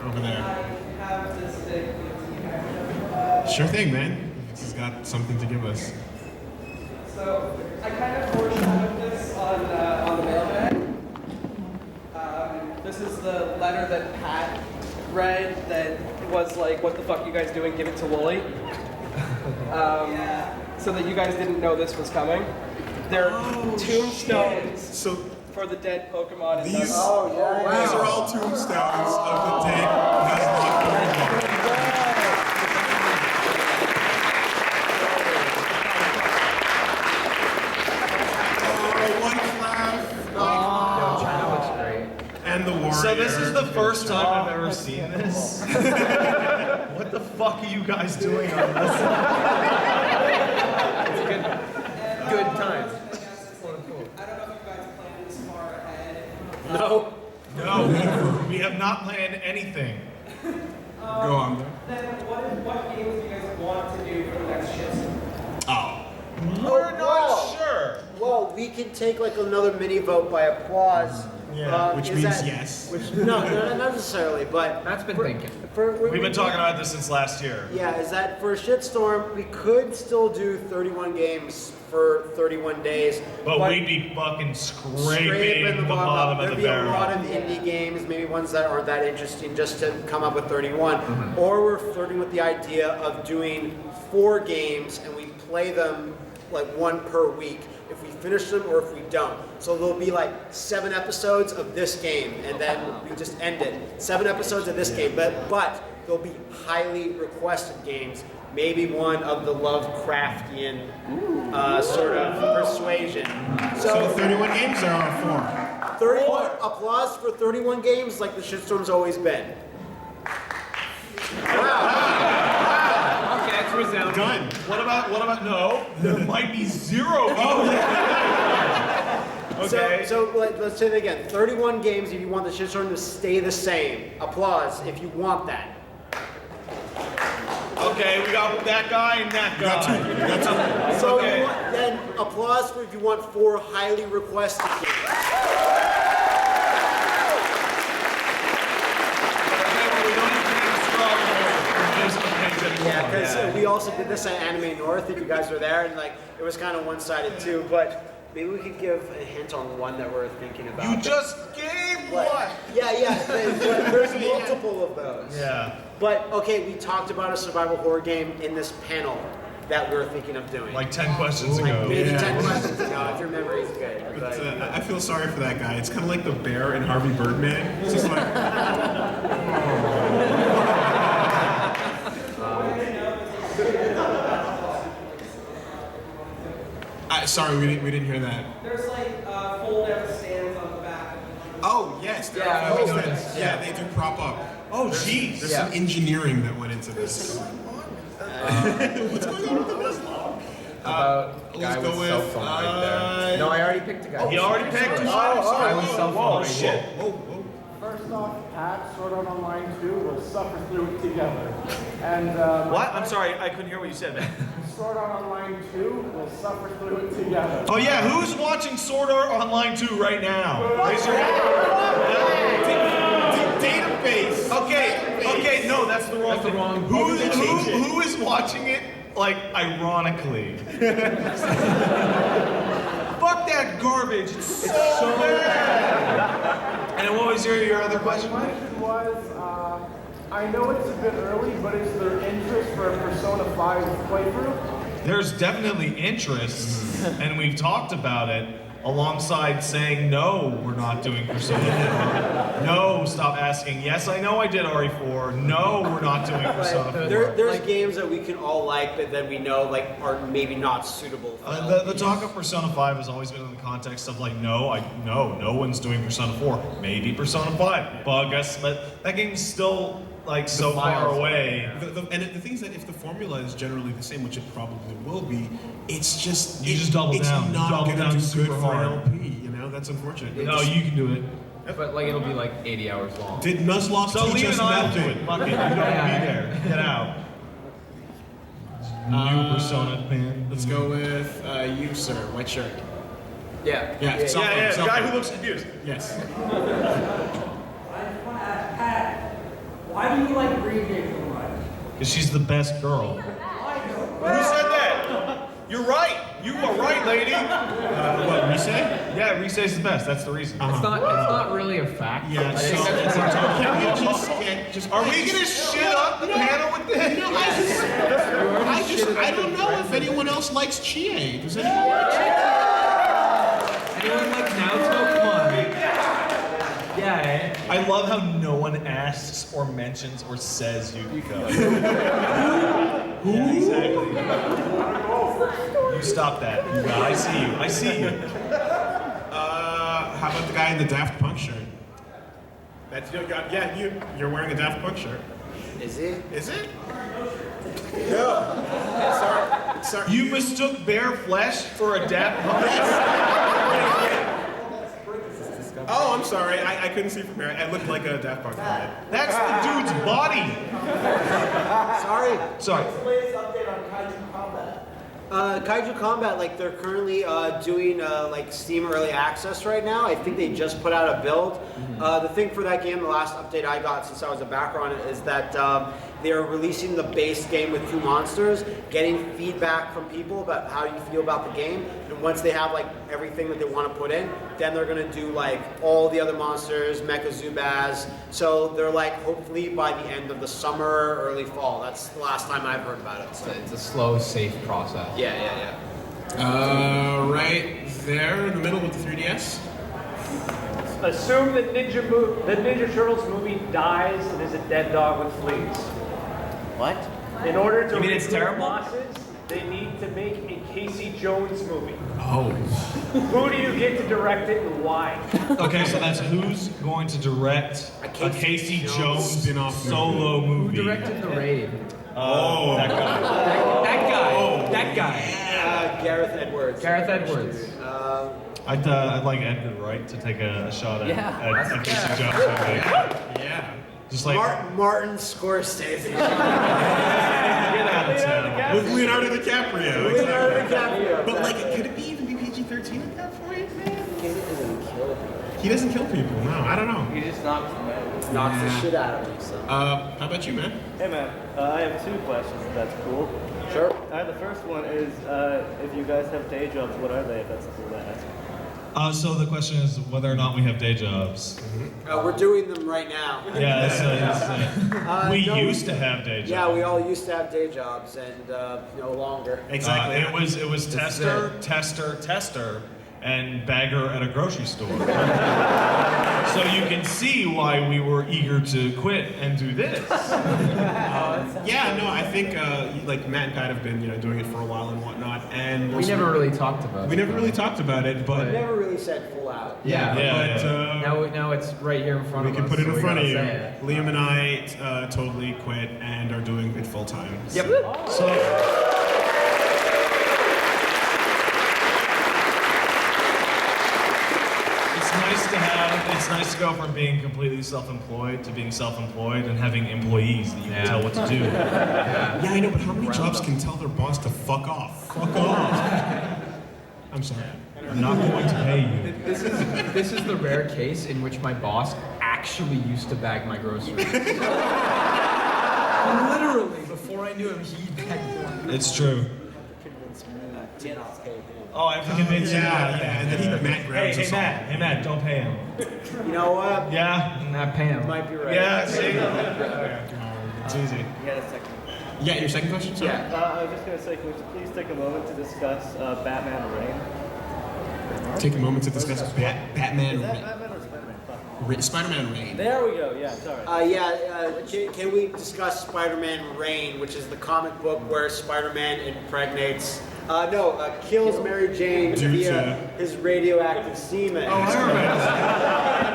over there. Sure thing, man. He's got something to give us. So I kind of foreshadowed this on the mailbag. This is the letter that Pat read that was like, what the fuck you guys doing? Give it to Wooly. So that you guys didn't know this was coming. They're tombstones for the dead Pokemon. These, these are all tombstones of the dead Nuzlocke. And the warrior. So this is the first time I've ever seen this. What the fuck are you guys doing on this? It's a good time. I don't know if you guys planned this far ahead. No, we have not planned anything. Go on. Then what games do you guys want to do for the next shitstorm? We're not sure. Well, we can take like another mini vote by applause. Which means yes. No, not necessarily, but Matt's been thinking. We've been talking about this since last year. Yeah, is that for a shitstorm, we could still do 31 games for 31 days. But we'd be fucking scraping the bottom of the There'd be barrel. a lot of indie games, maybe ones that aren't that interesting, just to come up with 31. Or we're flirting with the idea of doing 4 games and we play them like one per week. If we finish them or if we don't. So there'll be like 7 episodes of this game and then we just end it. 7 episodes of this game, but there'll be highly requested games. Maybe one of the Lovecraftian sort of persuasion. So 31 games there are 4. 31 applause for 31 games like the shitstorm's always been. Okay, it's resounding. Done. What about no? There might be 0 games. Okay. So let's say that again. 31 games if you want the shitstorm to stay the same. Applause if you want that. Okay, we got that guy and that guy. So then applause for if you want 4 highly requested games. Yeah, because we also did this at Anime North, if you guys were there, and like it was kind of one-sided too. But maybe we could give a hint on one that we're thinking about. You just gave one. Yeah. There's multiple of those. Yeah. But okay, we talked about a survival horror game in this panel that we were thinking of doing. Like 10 questions ago. Maybe 10 questions ago, if your memory is good. But, I feel sorry for that guy. It's kind of like the bear in Harvey Birdman. It's just like. Sorry, we didn't hear that. There's like fold-out stands on the back. Oh yes, there are fold stands. Yeah, they do prop up. Oh jeez. There's some engineering that went into this. What's going on with the Nuzlocke? Guy with cell phone right there. No, I already picked a guy. He already picked. Guy with cell phone. Shit. First off, Pat, Sword Art Online 2 will suffer through it together. And What? I'm sorry, I couldn't hear what you said, man. Sword Art Online 2 will suffer through it together. Oh yeah, who's watching Sword Art Online 2 right now? Raise your hand. Database. Okay, no, that's the wrong thing. Who is watching it, like, ironically? Fuck that garbage, it's so bad. And what was your other question? My question was, I know it's a bit early, but is there interest for a Persona 5 playthrough? There's definitely interest, and we've talked about it, alongside saying, no, we're not doing Persona 4. No, stop asking. Yes, I know I did RE4. No, we're not doing Persona 4. There's games that we can all like, but then we know like are maybe not suitable for The talk of Persona 5 has always been in the context of like, no one's doing Persona 4. Maybe Persona 5. Bug us, but that game's still like so far away. And the thing is that if the formula is generally the same, which it probably will be, it's just double down. It's not Double going down to do super good hard. for LP. You know, that's unfortunate. No, you can do it. But like it'll be like 80 hours long. Did Nuzlocke So teach leave us and I'll do nothing? it. Fuck it. You don't be there. Get out. New Persona fan. Let's go with you, sir. White shirt. Yeah. Yeah, the guy who looks confused. Yes. I just want to ask Pat, why do you like Green Day so much? Because she's the best girl. Who said that? You're right. You are right. lady? What, Rise? Yeah, Rise is the best. That's the reason. It's not really a fact. Yeah, I think so that's part of it. can we just Are we gonna shit up the panel with this? I don't know if anyone else likes Chie. Does anyone like Chie? Anyone like Naoto? Come on. Yeah. I love how no one asks or mentions or says Yukiko. Who? Yeah, exactly. You stop that. I see you. I see you. How about the guy in the Daft Punk shirt? That's you're wearing a Daft Punk shirt. Is he? Is it? No. Sorry. You mistook bare flesh for a Daft Punk? Oh, I'm sorry. I couldn't see from here. I looked like a Daft Punk guy. That's the dude's body. Sorry. What's the latest update on Kaiju Combat? Kaiju Combat, like they're currently doing like Steam Early Access right now. I think they just put out a build. The thing for that game, the last update I got since I was a backer on it, is that they're releasing the base game with 2 monsters, getting feedback from people about how you feel about the game, and once they have like everything that they want to put in, then they're gonna do like all the other monsters, Mecha Zubaz. So they're like hopefully by the end of the summer, early fall. That's the last time I've heard about it. So. It's a slow, safe process. Yeah. Right there in the middle with the 3DS. Assume that Ninja Turtles movie dies and is a dead dog with fleas. What? In order to You mean it's recruit terrible? bosses, they need to make a Casey Jones movie. Oh. Who do you get to direct it and why? Okay, so that's who's going to direct a Casey Jones spin-off solo movie. Who directed The Raid? That guy. That guy. Gareth Edwards. Gareth Edwards. I'd like Edgar Wright to take a shot at Casey Jones. Yeah. Just like Martin Scorsese. get out of town. With Leonardo DiCaprio. Leonardo Exactly. DiCaprio. But like, could it be even be PG-13 at that point, man? He doesn't kill people. He doesn't kill people. No, I don't know. He just knocks them out. Knocks the shit out of him. So. How about you, man? Hey man, I have 2 questions if that's cool. Sure. The first one is, if you guys have day jobs, what are they, if that's cool to ask? So the question is whether or not we have day jobs. We're doing them right now. Yeah, we No, used to have day jobs. Yeah, we all used to have day jobs, and no longer. Exactly. It was tester, and bagger at a grocery store. So you can see why we were eager to quit and do this. I think like Matt and Pat have been doing it for a while and whatnot, and We never really talked about it. we never really talked about it, but Never really said full out. Now it's right here in front we of can us. put it so in we front of gotta you. say it. Liam and I totally quit and are doing it full time. Yep. So it's nice to go from being completely self-employed to being self-employed and having employees that you can tell what to do. Yeah, I know, but how many jobs can tell their boss to fuck off? Fuck off. I'm sorry. I'm not going to pay you. This is the rare case in which my boss actually used to bag my groceries. Literally, before I knew him, he bagged them. It's true. Oh, I have to convince you. Yeah, and then Matt grabs us all. Hey Matt, don't pay him. You know what? Yeah. Not pay him. Might be right. Yeah, see? It's easy. You had a second. Yeah, your second question? Sorry. I was just going to say, can we please take a moment to discuss Batman Reign? Take a moment to discuss Batman. Is that Batman or Spider-Man? Fuck. Spider-Man Reign. There we go, yeah, sorry. Can we discuss Spider-Man Reign, which is the comic book where Spider-Man impregnates, kills Mary Jane via his radioactive semen. Oh, I remember.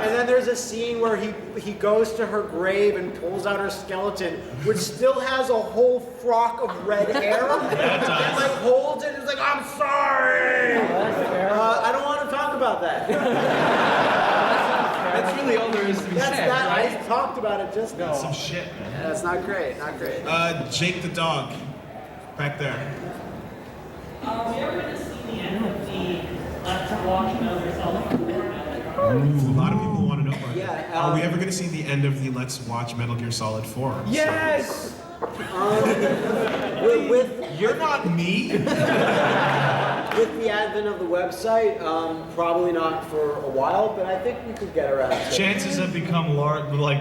And then there's a scene where he goes to her grave and pulls out her skeleton, which still has a whole frock of red hair. And like holds it and is like, I'm sorry! I don't want to talk about that. That's really all there is to be said, right? I talked about it just now. That's some shit, man. That's not great, not great. Jake the dog. Back there. Are we ever going to see the end of the Let's Watch Metal Gear Solid 4? Ooh, a lot of people want to know about Yeah, it. Are we ever going to see the end of the Let's Watch Metal Gear Solid 4? Yes! With You're not me. the advent of the website, probably not for a while, but I think we could get around to it. Chances have become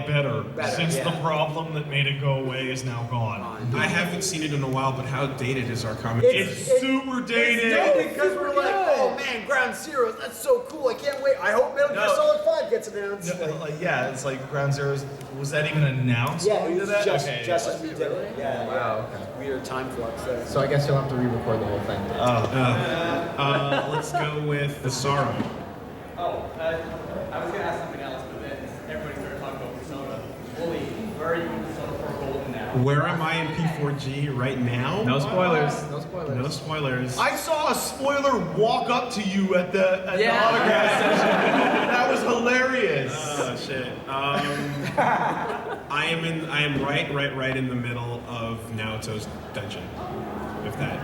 better since yeah. the problem that made it go away is now gone. I haven't seen it in a while, but how dated is our comment? It's super dated. Because we're like, oh man, Ground Zeroes, that's so cool. I can't wait. I hope Metal Gear Solid 5 gets announced. Yeah, it's like Ground Zeroes. Was that even announced? Yeah, when we it was did that? just Okay, as we did it. Yeah. Wow. Weird time flux there. So I guess you'll have to re-record the whole thing. Let's go with the sorrow. Oh, I was gonna ask something else, but then everybody started talking about Persona. Wooly, where are you in Persona 4 Golden now? Where am I in P4G right now? No spoilers. No spoilers. No spoilers. I saw a spoiler walk up to you at the autograph session. That was hilarious. Oh shit. I am right in the middle of Naoto's dungeon. If that.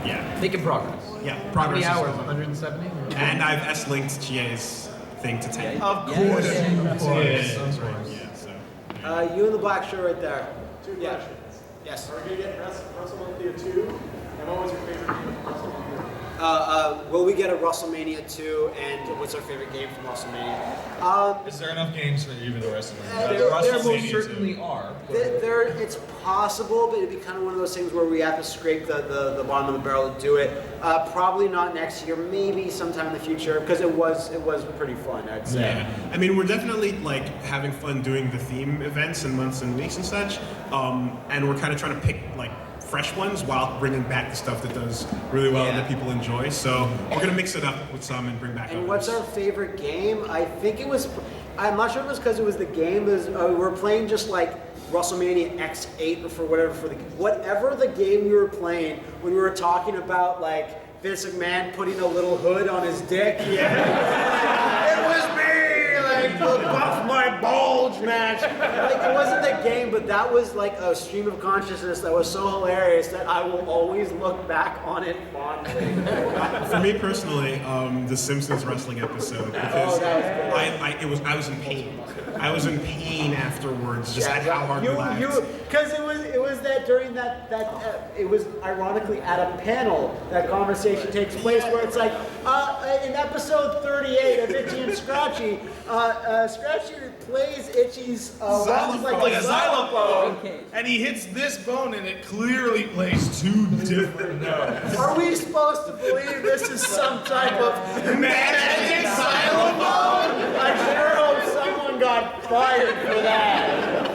Yeah. Making progress. Yeah. How many Progress. hours? Is going. 170? And I've S-linked Chie's thing to 10. Of course. Yeah, so. You in the black shirt right there. Two Yeah. questions. Yes. Are we gonna get WrestleMania 2? And what was your favorite game from WrestleMania? Will we get a WrestleMania 2? And what's our favorite game from WrestleMania? Is there enough games for even the rest of them? There WrestleMania certainly too. are. It's possible, but it'd be kind of one of those things where we have to scrape the bottom of the barrel to do it. Probably not next year, maybe sometime in the future, because it was pretty fun, I'd say. Yeah. I mean, we're definitely like having fun doing the theme events and months and weeks and such. And we're kind of trying to pick like fresh ones while bringing back the stuff that does really well and that people enjoy. So we're gonna mix it up with some and bring back And others. what's our favorite game? I think it was, I'm not sure if it was because it was the game, it was, we're playing just like WrestleMania X8 or whatever the game we were playing when we were talking about like Vince McMahon putting a little hood on his dick. Yeah. It was me, like the buff my bulge match. Like it wasn't the game, but that was like a stream of consciousness that was so hilarious that I will always look back on it fondly. For me personally, the Simpsons wrestling episode because I was in pain. I was in pain afterwards, just at how hard we laughed. Because it was that during that it was ironically at a panel that conversation takes place where it's like in episode 38 of Itchy and Scratchy, Scratchy plays Itchy's Xylophone, like a xylophone, and he hits this bone and it clearly plays two different notes. Are we supposed to believe this is some type of magic xylophone? I sure hope someone got fired for that.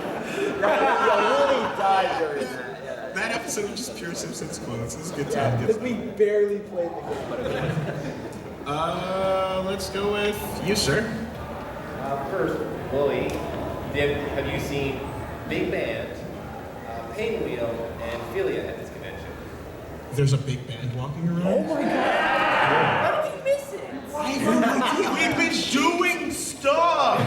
Really died during that. Yeah. That episode was just pure Simpsons quotes. It was a good time. Because we barely played the game. Let's go with you, sir. First, Wooly, have you seen Big Band, Pinwheel, and Philia at this convention? There's a big band walking around. Oh my god! How did you miss it? I have no idea. We've been doing stuff.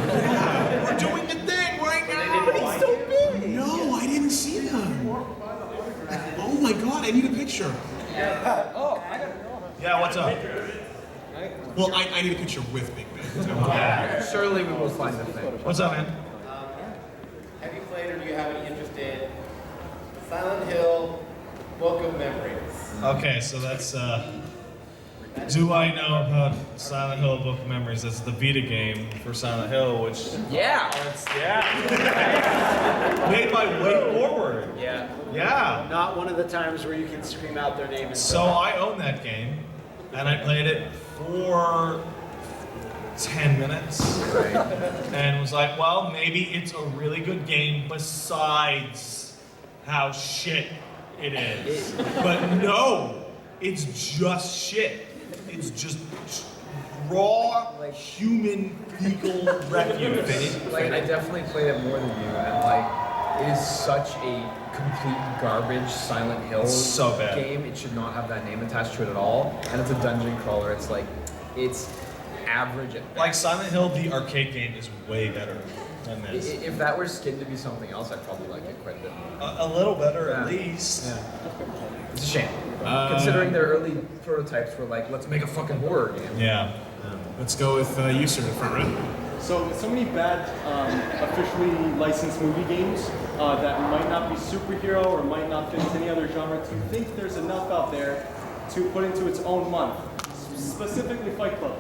We're doing the thing right now. It's so big. No, I didn't see them. Oh my god, I need a picture. Yeah, what's up? Well, I need a picture with Big Band. Surely we will find the thing. What's up, man? Have you played or do you have any interest in Silent Hill Book of Memories? Okay, so that's do I know about Silent Hill Book of Memories? That's the Vita game for Silent Hill, which made my way forward. Yeah. Not one of the times where you can scream out their name. So I own that game, and I played it for 10 minutes, and was like, well, maybe it's a really good game besides how shit it is. But no, it's just shit. It's just raw human fecal refuse. Like, I definitely played it more than you, and like, it is such a complete garbage Silent Hill so bad. game. It should not have that name attached to it at all. And it's a dungeon crawler. It's like, it's average at best. Like Silent Hill, the arcade game is way better than this. If that were skinned to be something else, I'd probably like it quite a bit more. A little better at least. Yeah. It's a shame. Considering their early prototypes were like, let's make a fucking horror game. Yeah. Let's go with you, sir, in the front row. So, with so many bad officially licensed movie games that might not be superhero or might not fit into any other genre, do you think there's enough out there to put into its own month? specifically Fight Club.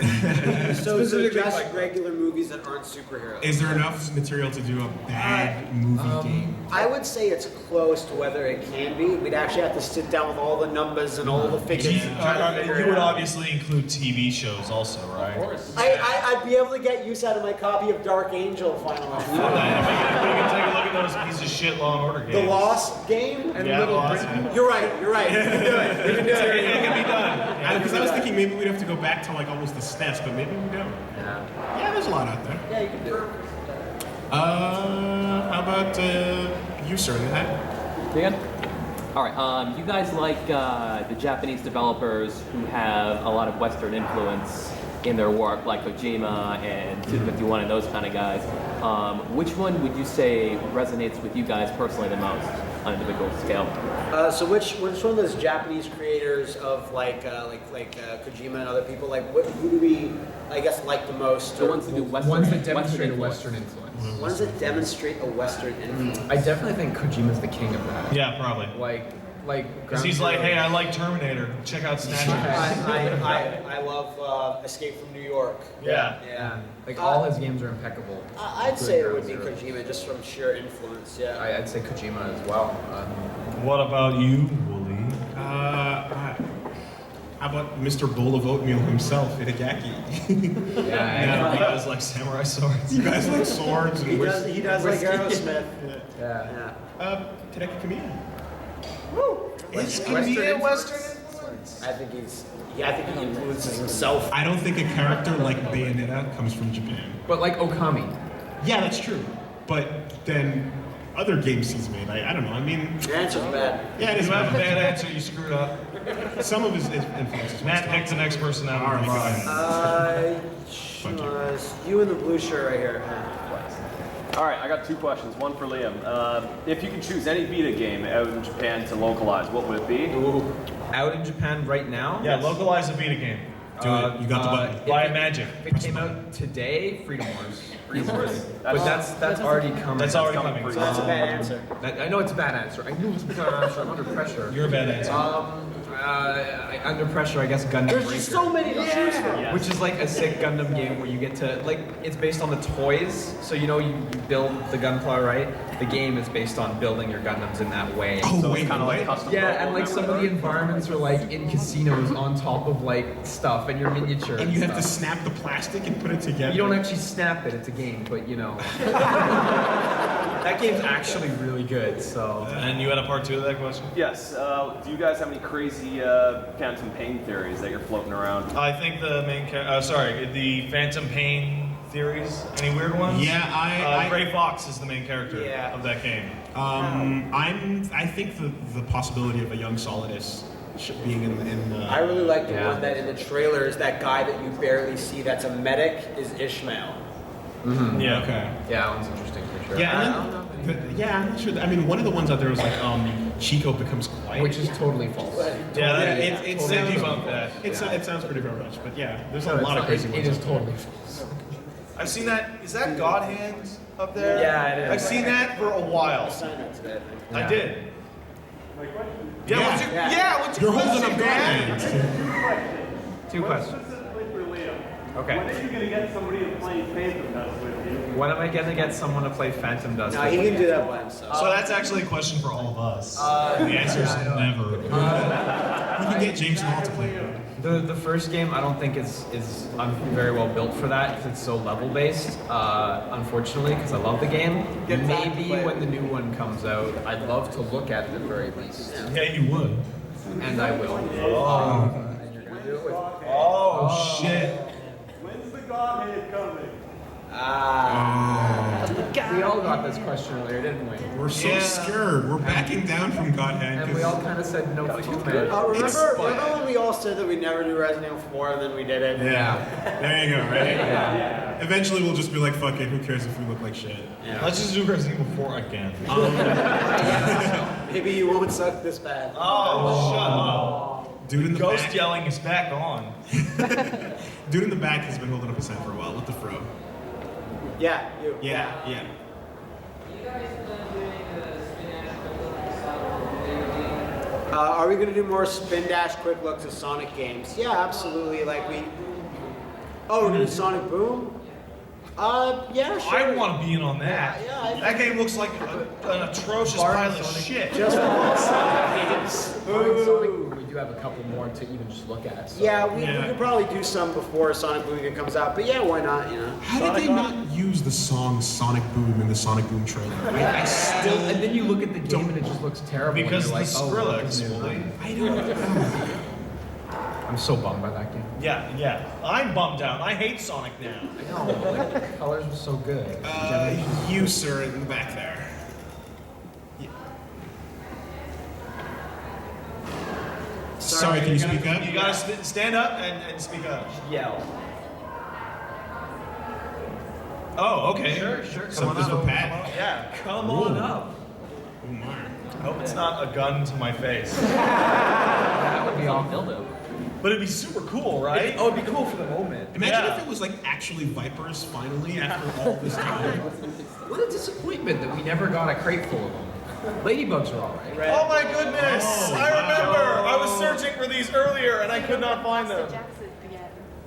So Specifically just Fight Club. regular movies that aren't superheroes. Is there enough material to do a bad movie game? I would say it's close to whether it can be. We'd actually have to sit down with all the numbers and all the figures. and try to figure You it would out. obviously include TV shows also, right? Of course. I'd be able to get use out of my copy of Dark Angel finally. We can take a look at those pieces of shit Law and Order games. The Lost game and Yeah, Little Lost, Britain. yeah. You're right. You're right. You can do it. You can do it. It can be done. Because I was thinking maybe we'd have to go back to like almost the SNES, but maybe we don't. Yeah, there's a lot out there. Yeah, you can do it. How about you, sir? Dan? All right. You guys like the Japanese developers who have a lot of Western influence in their work, like Kojima and 251 and those kind of guys. Which one would you say resonates with you guys personally the most on an individual scale? So which one of those Japanese creators of like Kojima and other people, like who do we, I guess, like the most? The ones that do Western. Ones that demonstrate a Western influence. Ones that demonstrate a Western influence. I definitely think Kojima's the king of that. Yeah, probably. Like. Because he's like, hey, I like Terminator. Check out Snatch. I love Escape from New York. Yeah. Yeah. Like all his games are impeccable. I'd say it would be Kojima just from sheer influence. Yeah. I'd say Kojima as well. What about you, Wooly? How about Mr. Bowl of Oatmeal himself, Hidegaki? Yeah, you guys like samurai swords. You guys like swords and He does like Aerosmith. Yeah. Hideki Kamiya. Is Kamiya Western influence? I think he influences himself. I don't think a character like Bayonetta comes from Japan. But like Okami. Yeah, that's true. But then other games he's made, I don't know. I mean, Your answer's bad. yeah, it is You have a bad. bad answer, you screwed up. Some of his influences. Matt picked the next person out of the You in the blue shirt right here. All right, I got two questions. One for Liam. If you could choose any Vita game out in Japan to localize, what would it be? Out in Japan right now? Yeah, localize a Vita game. Do it. You got the button. Buy it Magic. If it came out today, Freedom Wars. Freedom Wars. But that's already coming. That's already coming. pretty So that's a soon. bad answer. I know it's a bad answer. I knew it was a bad answer. I'm under pressure. You're a bad answer. Under pressure, I guess Gundam There's Breaker. just so many to choose from. Which is like a sick Gundam game where you get to, like, it's based on the toys. So, you know, you build the Gunpla, right? The game is based on building your Gundams in that way. Oh, So wait, it's kind of like what? custom. Yeah, and like some of the environments are like in casinos on top of like stuff and your miniature. And you have to stuff. snap the plastic and put it together. You don't actually snap it, it's a game, but you know. That game's actually really good, so. And you had a part two of that question? Yes. Do you guys have any crazy Phantom Pain theories that you're floating around? I think the main the Phantom Pain theories. Any weird ones? Yeah, Gray Fox is the main character of that game. I think the possibility of a young Solidus being in I really like the one that in the trailer is that guy that you barely see that's a medic is Ishmael. Mm-hmm. Yeah. Okay. Yeah, that one's interesting for sure. Yeah, I'm not sure. I mean, one of the ones out there was like Chico becomes quiet, Which is totally false. It Totally debunked that. It sounds pretty very much, but yeah, there's a lot of crazy ones. It is out there. totally false. I've seen that. Is that God Hand up there? Yeah, it is. I've seen that for a while. I signed that today, I think. I did. My question? What's your You're holding question, up God man? Hand. Two questions. Specifically for Liam. Okay. When are you going to get somebody to play Phantom Dust with you? When am I gonna get someone to play Phantom Dust? No, he can do that by himself. So that's actually a question for all of us. The answer is never. You can get James Hall to play it. The first game I don't think is I'm very well built for that because it's so level based. Unfortunately, because I love the game. Maybe when the new one comes out, I'd love to look at it at the very least. Yeah, you would. And I will. And you're gonna do it with. Oh, shit. When's the Godhead coming? We all got this question earlier, didn't we? We're so scared. We're backing down from Godhead. And we all kind of said no comment. Remember when we all said that we'd never do Resident Evil 4 and then we did it? Yeah. There you go, right? Yeah. Eventually we'll just be like, fuck it, who cares if we look like shit? Yeah. Let's just do Resident Evil 4 again. Maybe you won't suck this bad. Oh, shut up. Dude in the Ghost back. yelling is back on. Dude in the back has been holding up his hand for a while with the fro. Yeah, you. Yeah. You guys plan doing a spin-off style video game? Are we going to do more spin dash quick looks at Sonic games? Yeah, absolutely. Oh, we're going to do Sonic Boom? Yeah, sure. I want to be in on that. Yeah, that game looks like an atrocious pile of shit. Just for all Sonic games. Sonic, we do have a couple more to even just look at. So. Yeah, we could probably do some before Sonic Boom even comes out. But yeah, why not? You know. How did they not use the song Sonic Boom in the Sonic Boom trailer? I still. And then you look at the game and it just looks terrible. Because and the you're like, Skrillex. I don't. I'm so bummed by that game. Yeah. I'm bummed out. I hate Sonic now. I know, like, the colors were so good. You, sir, in the back there. Yeah. Sorry, can you speak up? You gotta stand up and speak up. Yell. Oh, okay. Sure. Something for Pat. Yeah, come on up. Oh my. I hope it's not a gun to my face. That would be awful. Dildo. But it'd be super cool, right? Oh, it'd be cool for the moment. Imagine if it was like actually vipers finally after all this time. What a disappointment that we never got a crate full of them. Ladybugs are alright. Oh my goodness! I remember! I was searching for these earlier and I could not find them.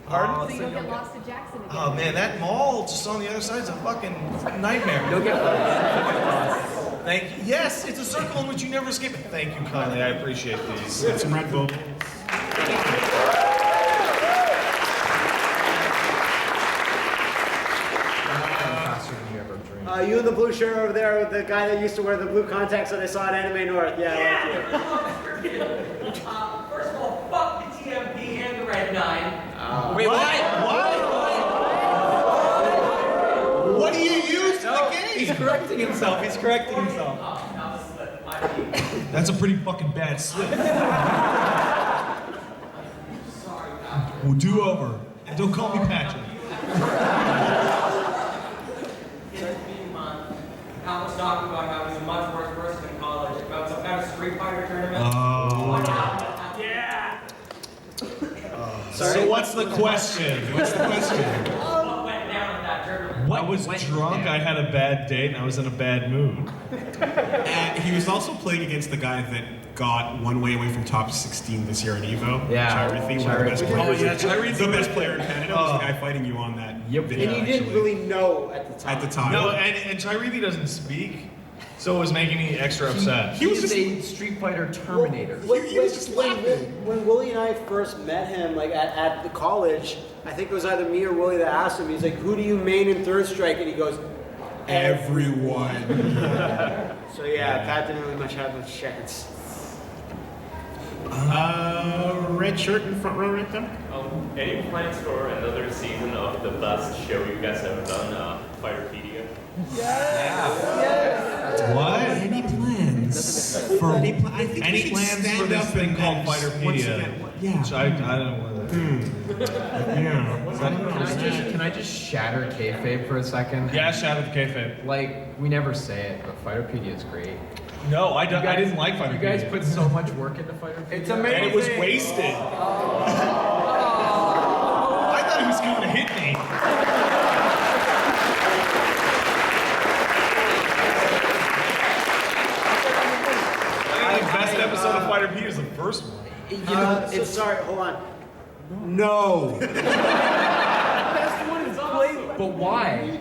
Pardon? So you'll get lost to Jackson again. Oh man, that mall just on the other side is a fucking nightmare. You'll get lost. Thank you. Yes, it's a circle in which you never escape. Thank you kindly. I appreciate these. Get some Red Bull. Faster than you ever dreamed. You in the blue shirt over there with the guy that used to wear the blue contacts that I saw at Anime North. Yeah. First of all, fuck the TMP and the Red 9. Wait, what do you use in the game? He's correcting himself. That's a pretty fucking bad slip. We'll do over. And don't call me Patrick. Al was talking about how he was a much worse person in college, about some kind of Street Fighter tournament. Oh. Yeah! So what's the question? What went down at that tournament? I was drunk, I had a bad date, and I was in a bad mood. He was also playing against the guy that got one way away from top 16 this year in Evo. Yeah. Chirithi, one of the best players. Oh, yeah, Chirithi. The best player in Canada was the guy fighting you on that video. And you didn't really know at the time. At the time. No, and Chirithi doesn't speak, so it was making me extra upset. He was a Street Fighter Terminator. He was just laughing. When Willie and I first met him, like at the college, I think it was either me or Willie that asked him. He's like, "Who do you main in Third Strike?" And he goes, Everyone. So yeah, Pat didn't really much have a chance. Red shirt in front row right there. Any plans for another season of the best show you guys have done, Fighterpedia? What? Any plans? For I think Any plans for this thing called Fighterpedia? Yeah. Which I don't know what Yeah. Can I just shatter kayfabe for a second? Yeah, shatter the kayfabe. Like, we never say it, but Fighterpedia is great. No, I didn't like Fighterpedia. You guys put so much work into Fighterpedia. It's amazing. And it was wasted. I thought he was coming to hit me. I think the best episode of Fighterpedia is the first one. So sorry, hold on. No. Best one is awesome. But why?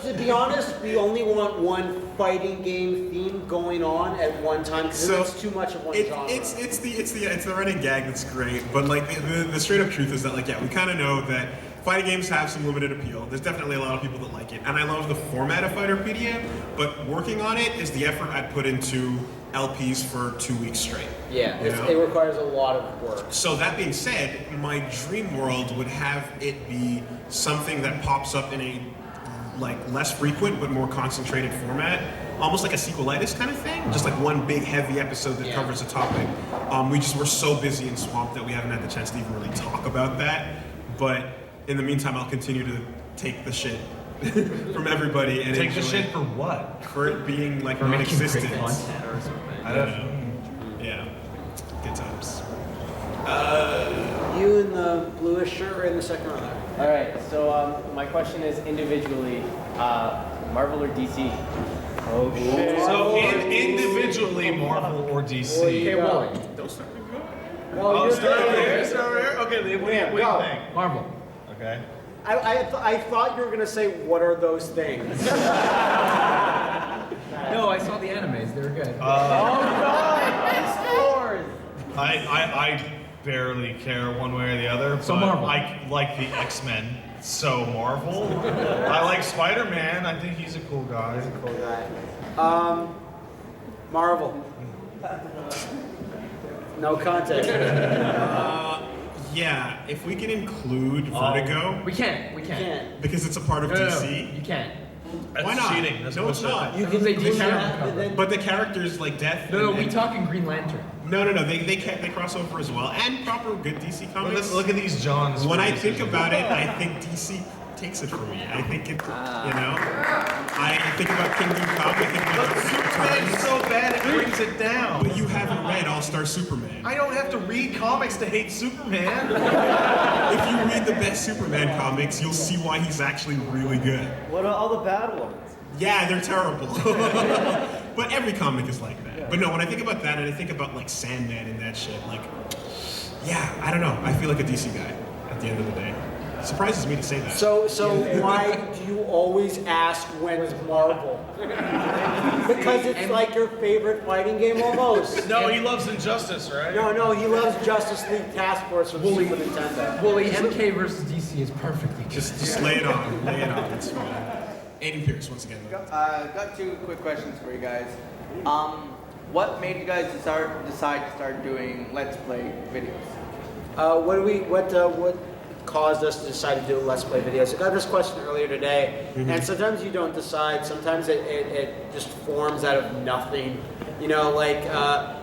To be honest, we only want one fighting game theme going on at one time because it's too much of one genre. It's the running gag that's great, but like the straight up truth is that like we kind of know that fighting games have some limited appeal. There's definitely a lot of people that like it, and I love the format of Fighterpedia. But working on it is the effort I'd put into LPs for 2 weeks straight. Yeah, You know? it requires a lot of work. So that being said, my dream world would have it be something that pops up in a like less frequent but more concentrated format, almost like a sequelitis kind of thing, just like one big heavy episode that covers a topic. We're so busy and swamped that we haven't had the chance to even really talk about that. But in the meantime, I'll continue to take the shit from everybody and Take the enjoy shit it for what? for it being like For making non-existent. great content or something. I don't know. Yeah, good times. You in the bluish shirt right in the second row there. All right, so my question is individually, Marvel or DC? Oh shit. So individually, Marvel or DC. Okay, Wally. Don't start with me. Oh, start over here. Start over here. Okay, Liam, what do you go. think? Marvel. Okay. I thought you were gonna say, what are those things? No, I saw the animes. They were good. I barely care one way or the other. So but Marvel. I like the X-Men. So Marvel. I like Spider-Man. I think he's a cool guy. Cool guy. Marvel. No context. Yeah, if we can include Vertigo, We can't. because it's a part of No, DC. you can't. That's Why not? cheating. That's No, it's bullshit. not. You can They do can't that, cover. and then But the characters like Death. No, and- we talking Green Lantern. No, they cross over as well, and proper good DC comics. Look at these Johns. When I think about it, I think DC takes it from me. I think it, I think about Kingdom Come. I think about Superman's so bad it brings it down. But you haven't read All-Star Superman. I don't have to read comics to hate Superman. If you read the best Superman comics, you'll see why he's actually really good. What about all the bad ones? Yeah, they're terrible. But every comic is like that. But no, when I think about that and I think about like Sandman and that shit, like, yeah, I don't know. I feel like a DC guy at the end of the day. It surprises me to say that. So why do you always ask when's Marvel? Because it's like your favorite fighting game almost. No, he loves Injustice, right? No, he loves Justice League Task Force from Super Nintendo. Wooly, MK versus DC is perfectly Just lay it on. Lay it on. It's fine. Aiden Pierce, once again. Got two quick questions for you guys. What made you guys decide to start doing Let's Play videos? What caused us to decide to do Let's Play videos? I got this question earlier today, and sometimes you don't decide. Sometimes it just forms out of nothing. You know, like,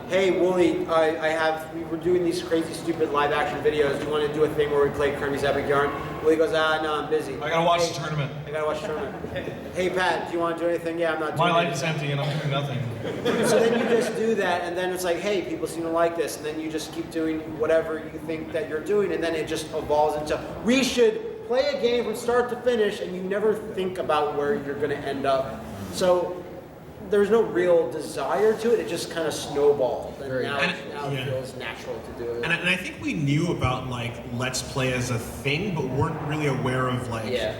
hey, Wooly, we were doing these crazy, stupid live action videos. Do you want to do a thing where we play Kirby's Epic Yarn? Wooly goes, no, I'm busy. I gotta watch the tournament. I gotta watch the tournament. Hey, Pat, do you want to do anything? Yeah, I'm not doing My life anything. is empty and I'm doing nothing. So then you just do that, and then it's like, hey, people seem to like this, and then you just keep doing whatever you think that you're doing, and then it just evolves into, we should play a game from start to finish, and you never think about where you're going to end up. So there's no real desire to it, it just kind of snowballed, and now it feels natural to do it. And I think we knew about like Let's Play as a thing, but weren't really aware of like. Yeah.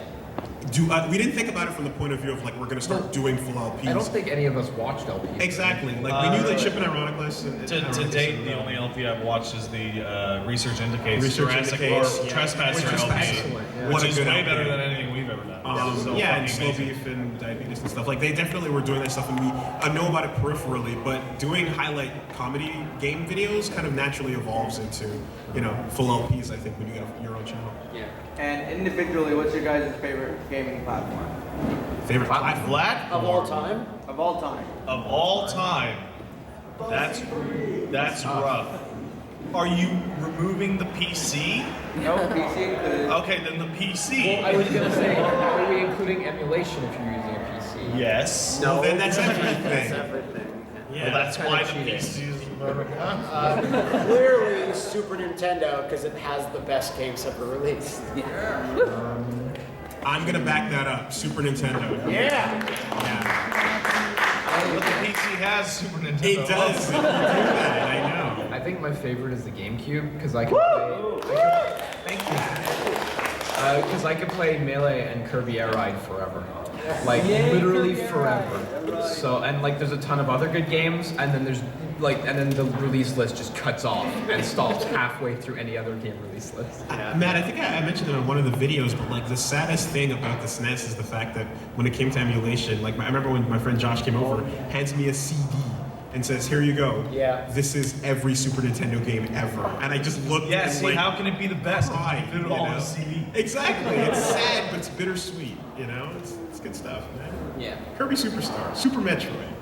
We didn't think about it from the point of view of like we're gonna start doing full LPs. I don't think any of us watched LPs. Exactly. Like we knew that Chip and Ironicless. To date, the only LP I've watched is the Research Indicates Research Jurassic Indicates, Park yeah. Trespasser Which is LP, excellent, yeah. which What a is good way LP. better than anything we've ever done. So Yeah, and fucking slow amazing. beef and diabetes and stuff. Like they definitely were doing that stuff, and we know about it peripherally. But doing highlight comedy game videos kind of naturally evolves into full LPs. I think when you get your own channel. Yeah. And individually, what's your guys' favorite gaming platform? Favorite platform? Black Of all time? Of all time. Of all time. That's rough. Are you removing the PC? No, PC included. Okay, then the PC. Well, I was gonna say, are we including emulation if you're using a PC? Yes. No, then that's everything. That's everything. Yeah, well, that's why the PC is Clearly Super Nintendo, because it has the best games ever released. I'm gonna back that up. Super Nintendo. Yeah. But the PC has Super Nintendo. It does. It can do that. I know. I think my favorite is the GameCube because I can play. Thank you. Because I could play Melee and Kirby Air Ride forever. Like literally forever. So and like there's a ton of other good games, and then there's and then the release list just cuts off and stops halfway through any other game release list. Matt, I think I mentioned it in one of the videos, but like the saddest thing about the SNES is the fact that when it came to emulation, like I remember when my friend Josh came over, hands me a CD and says, "Here you go. Yeah. This is every Super Nintendo game ever." And I just looked. Yeah, and see, like, how can it be the best? Right, If you put it all on a CD. Exactly. It's sad, but it's bittersweet. It's good stuff, man. Yeah. Kirby Superstar, Super Metroid.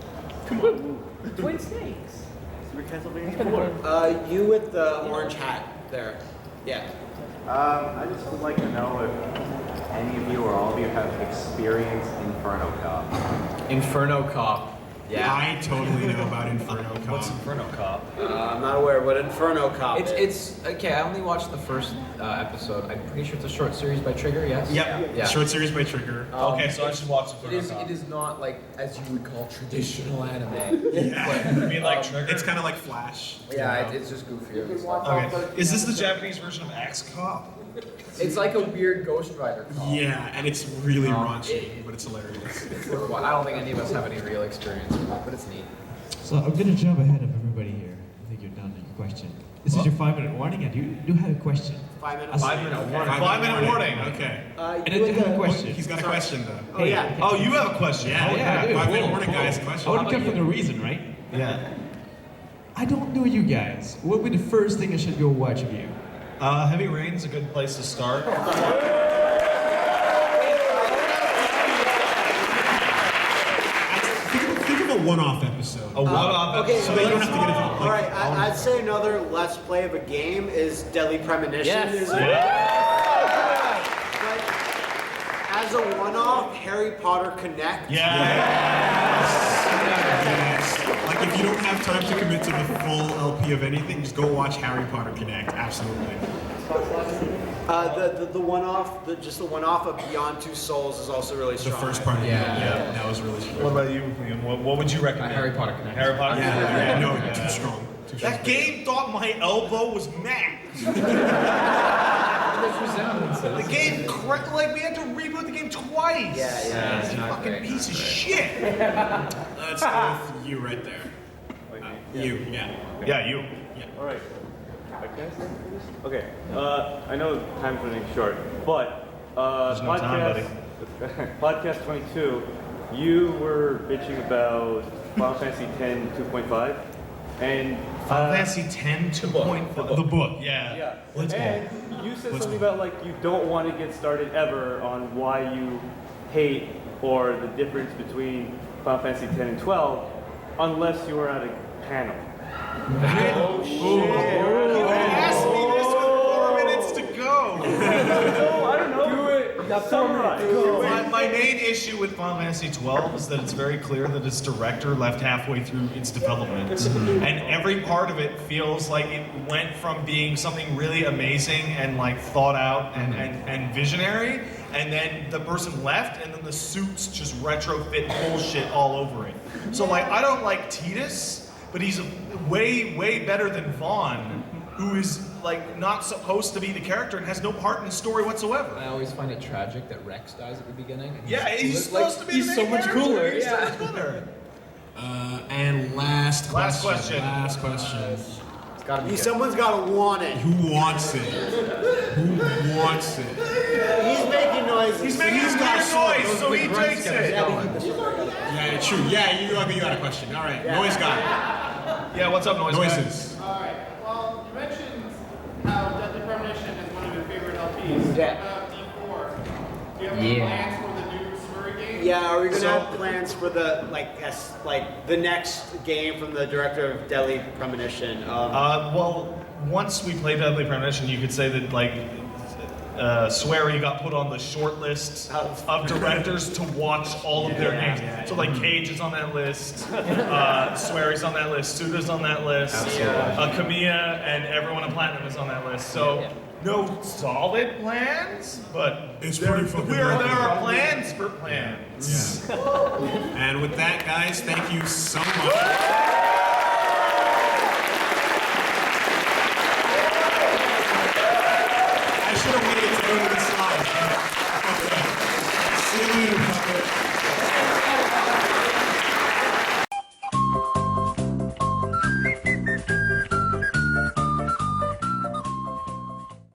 Come on. Twin Snakes. Super Castlevania 4. You with the orange hat there. Yeah. I just would like to know if any of you or all of you have experienced Inferno Cop. Inferno Cop. Yeah. I totally know about Inferno Cop. What's Inferno Cop? I'm not aware of what Inferno Cop is. It's okay. I only watched the first episode. I'm pretty sure it's a short series by Trigger. Yes. Yep. Yeah. Short series by Trigger. Okay, so I should watch Inferno Cop. It is not like as you would call traditional anime. Yeah. You mean like Trigger? It's kind of like Flash. Yeah, it's just goofier. Okay. Is this the Japanese version of Axe Cop? It's like a weird Ghost Rider call. Yeah, and it's really raunchy, but it's hilarious. Well, I don't think any of us have any real experience with it, but it's neat. So I'm going to jump ahead of everybody here. I think you're done with your question. This is your 5-minute warning, and you do have a question. 5 minute. 5 minute warning. 5 minute warning. Okay. And I do have a question. He's got a question though. Oh yeah. Oh, you have a question. Yeah, Oh, yeah, I do. 5 minute Cool, warning, cool. guys. Question. I want to come for the reason, right? Yeah. I don't know you guys. What would be the first thing I should go watch of you? Heavy Rain's a good place to start. Think of a one-off episode. A one-off Okay, episode. So that you don't have to get into all right, I'd say another Let's Play of a game is Deadly Premonition. Yes. Is Yeah. But as a one-off, Harry Potter Connect. Yes. Like if you don't have time to commit to the full LP of anything, just go watch Harry Potter Connect. Absolutely. The one-off, just the one-off of Beyond Two Souls is also really The strong. first part of Yeah. that was really strong. What about you, Liam? What would you recommend? Harry Potter Connect. Harry Potter. Yeah, no, too strong. Too strong. That game thought my elbow was Mac. The game, like we had to reboot the game twice. Yeah. It's not Fucking great, piece not of great. shit. Let's go with you right there. You, yeah. Yeah, you. All right. Okay. I know time's running short, but There's no time, podcast 22, you were bitching about Final Fantasy X 2.5, and Final Fantasy X 2.5. The book. Yeah. yeah, Let's go. and you said Let's something go. about like you don't want to get started ever on why you hate or the difference between Final Fantasy X and 12 unless you were at a panel. Oh shit! You asked me this with 4 minutes to go. No, I don't know. Do it. Summarize. My main issue with Final Fantasy XII is that it's very clear that its director left halfway through its development. And every part of it feels like it went from being something really amazing and like thought out and visionary, and then the person left, and then the suits just retrofit bullshit all over it. So like, I don't like Tidus, but he's way better than Vaughn, who is like not supposed to be the character and has no part in the story whatsoever. I always find it tragic that Rex dies at the beginning. And Yeah, he's supposed to be he's the so main much character. cooler. He's so Yeah. much cooler. And last question. Last question. It's gotta be good. Someone's got to want it. Who wants it? Who wants it? He's making noises. He's making his got weird noise, so he takes it. Yeah, true. Yeah, you got a question. All right, Noise guy. Yeah, what's up, Noise Noises. Alright, well, you mentioned how Deadly Premonition is one of your favorite LPs. Yeah. What about D4? Do you have any plans for the new story game? Yeah, are we gonna have plans for the the next game from the director of Deadly Premonition? Well, once we play Deadly Premonition, you could say that like Swery got put on the short list of directors to watch all of their games. So like Cage is on that list, Swery's on that list, Suda's on that list, Kamiya and everyone at Platinum is on that list. So no solid plans, but It's there pretty fucking are rad. plans for plans. And with that, guys, thank you so much.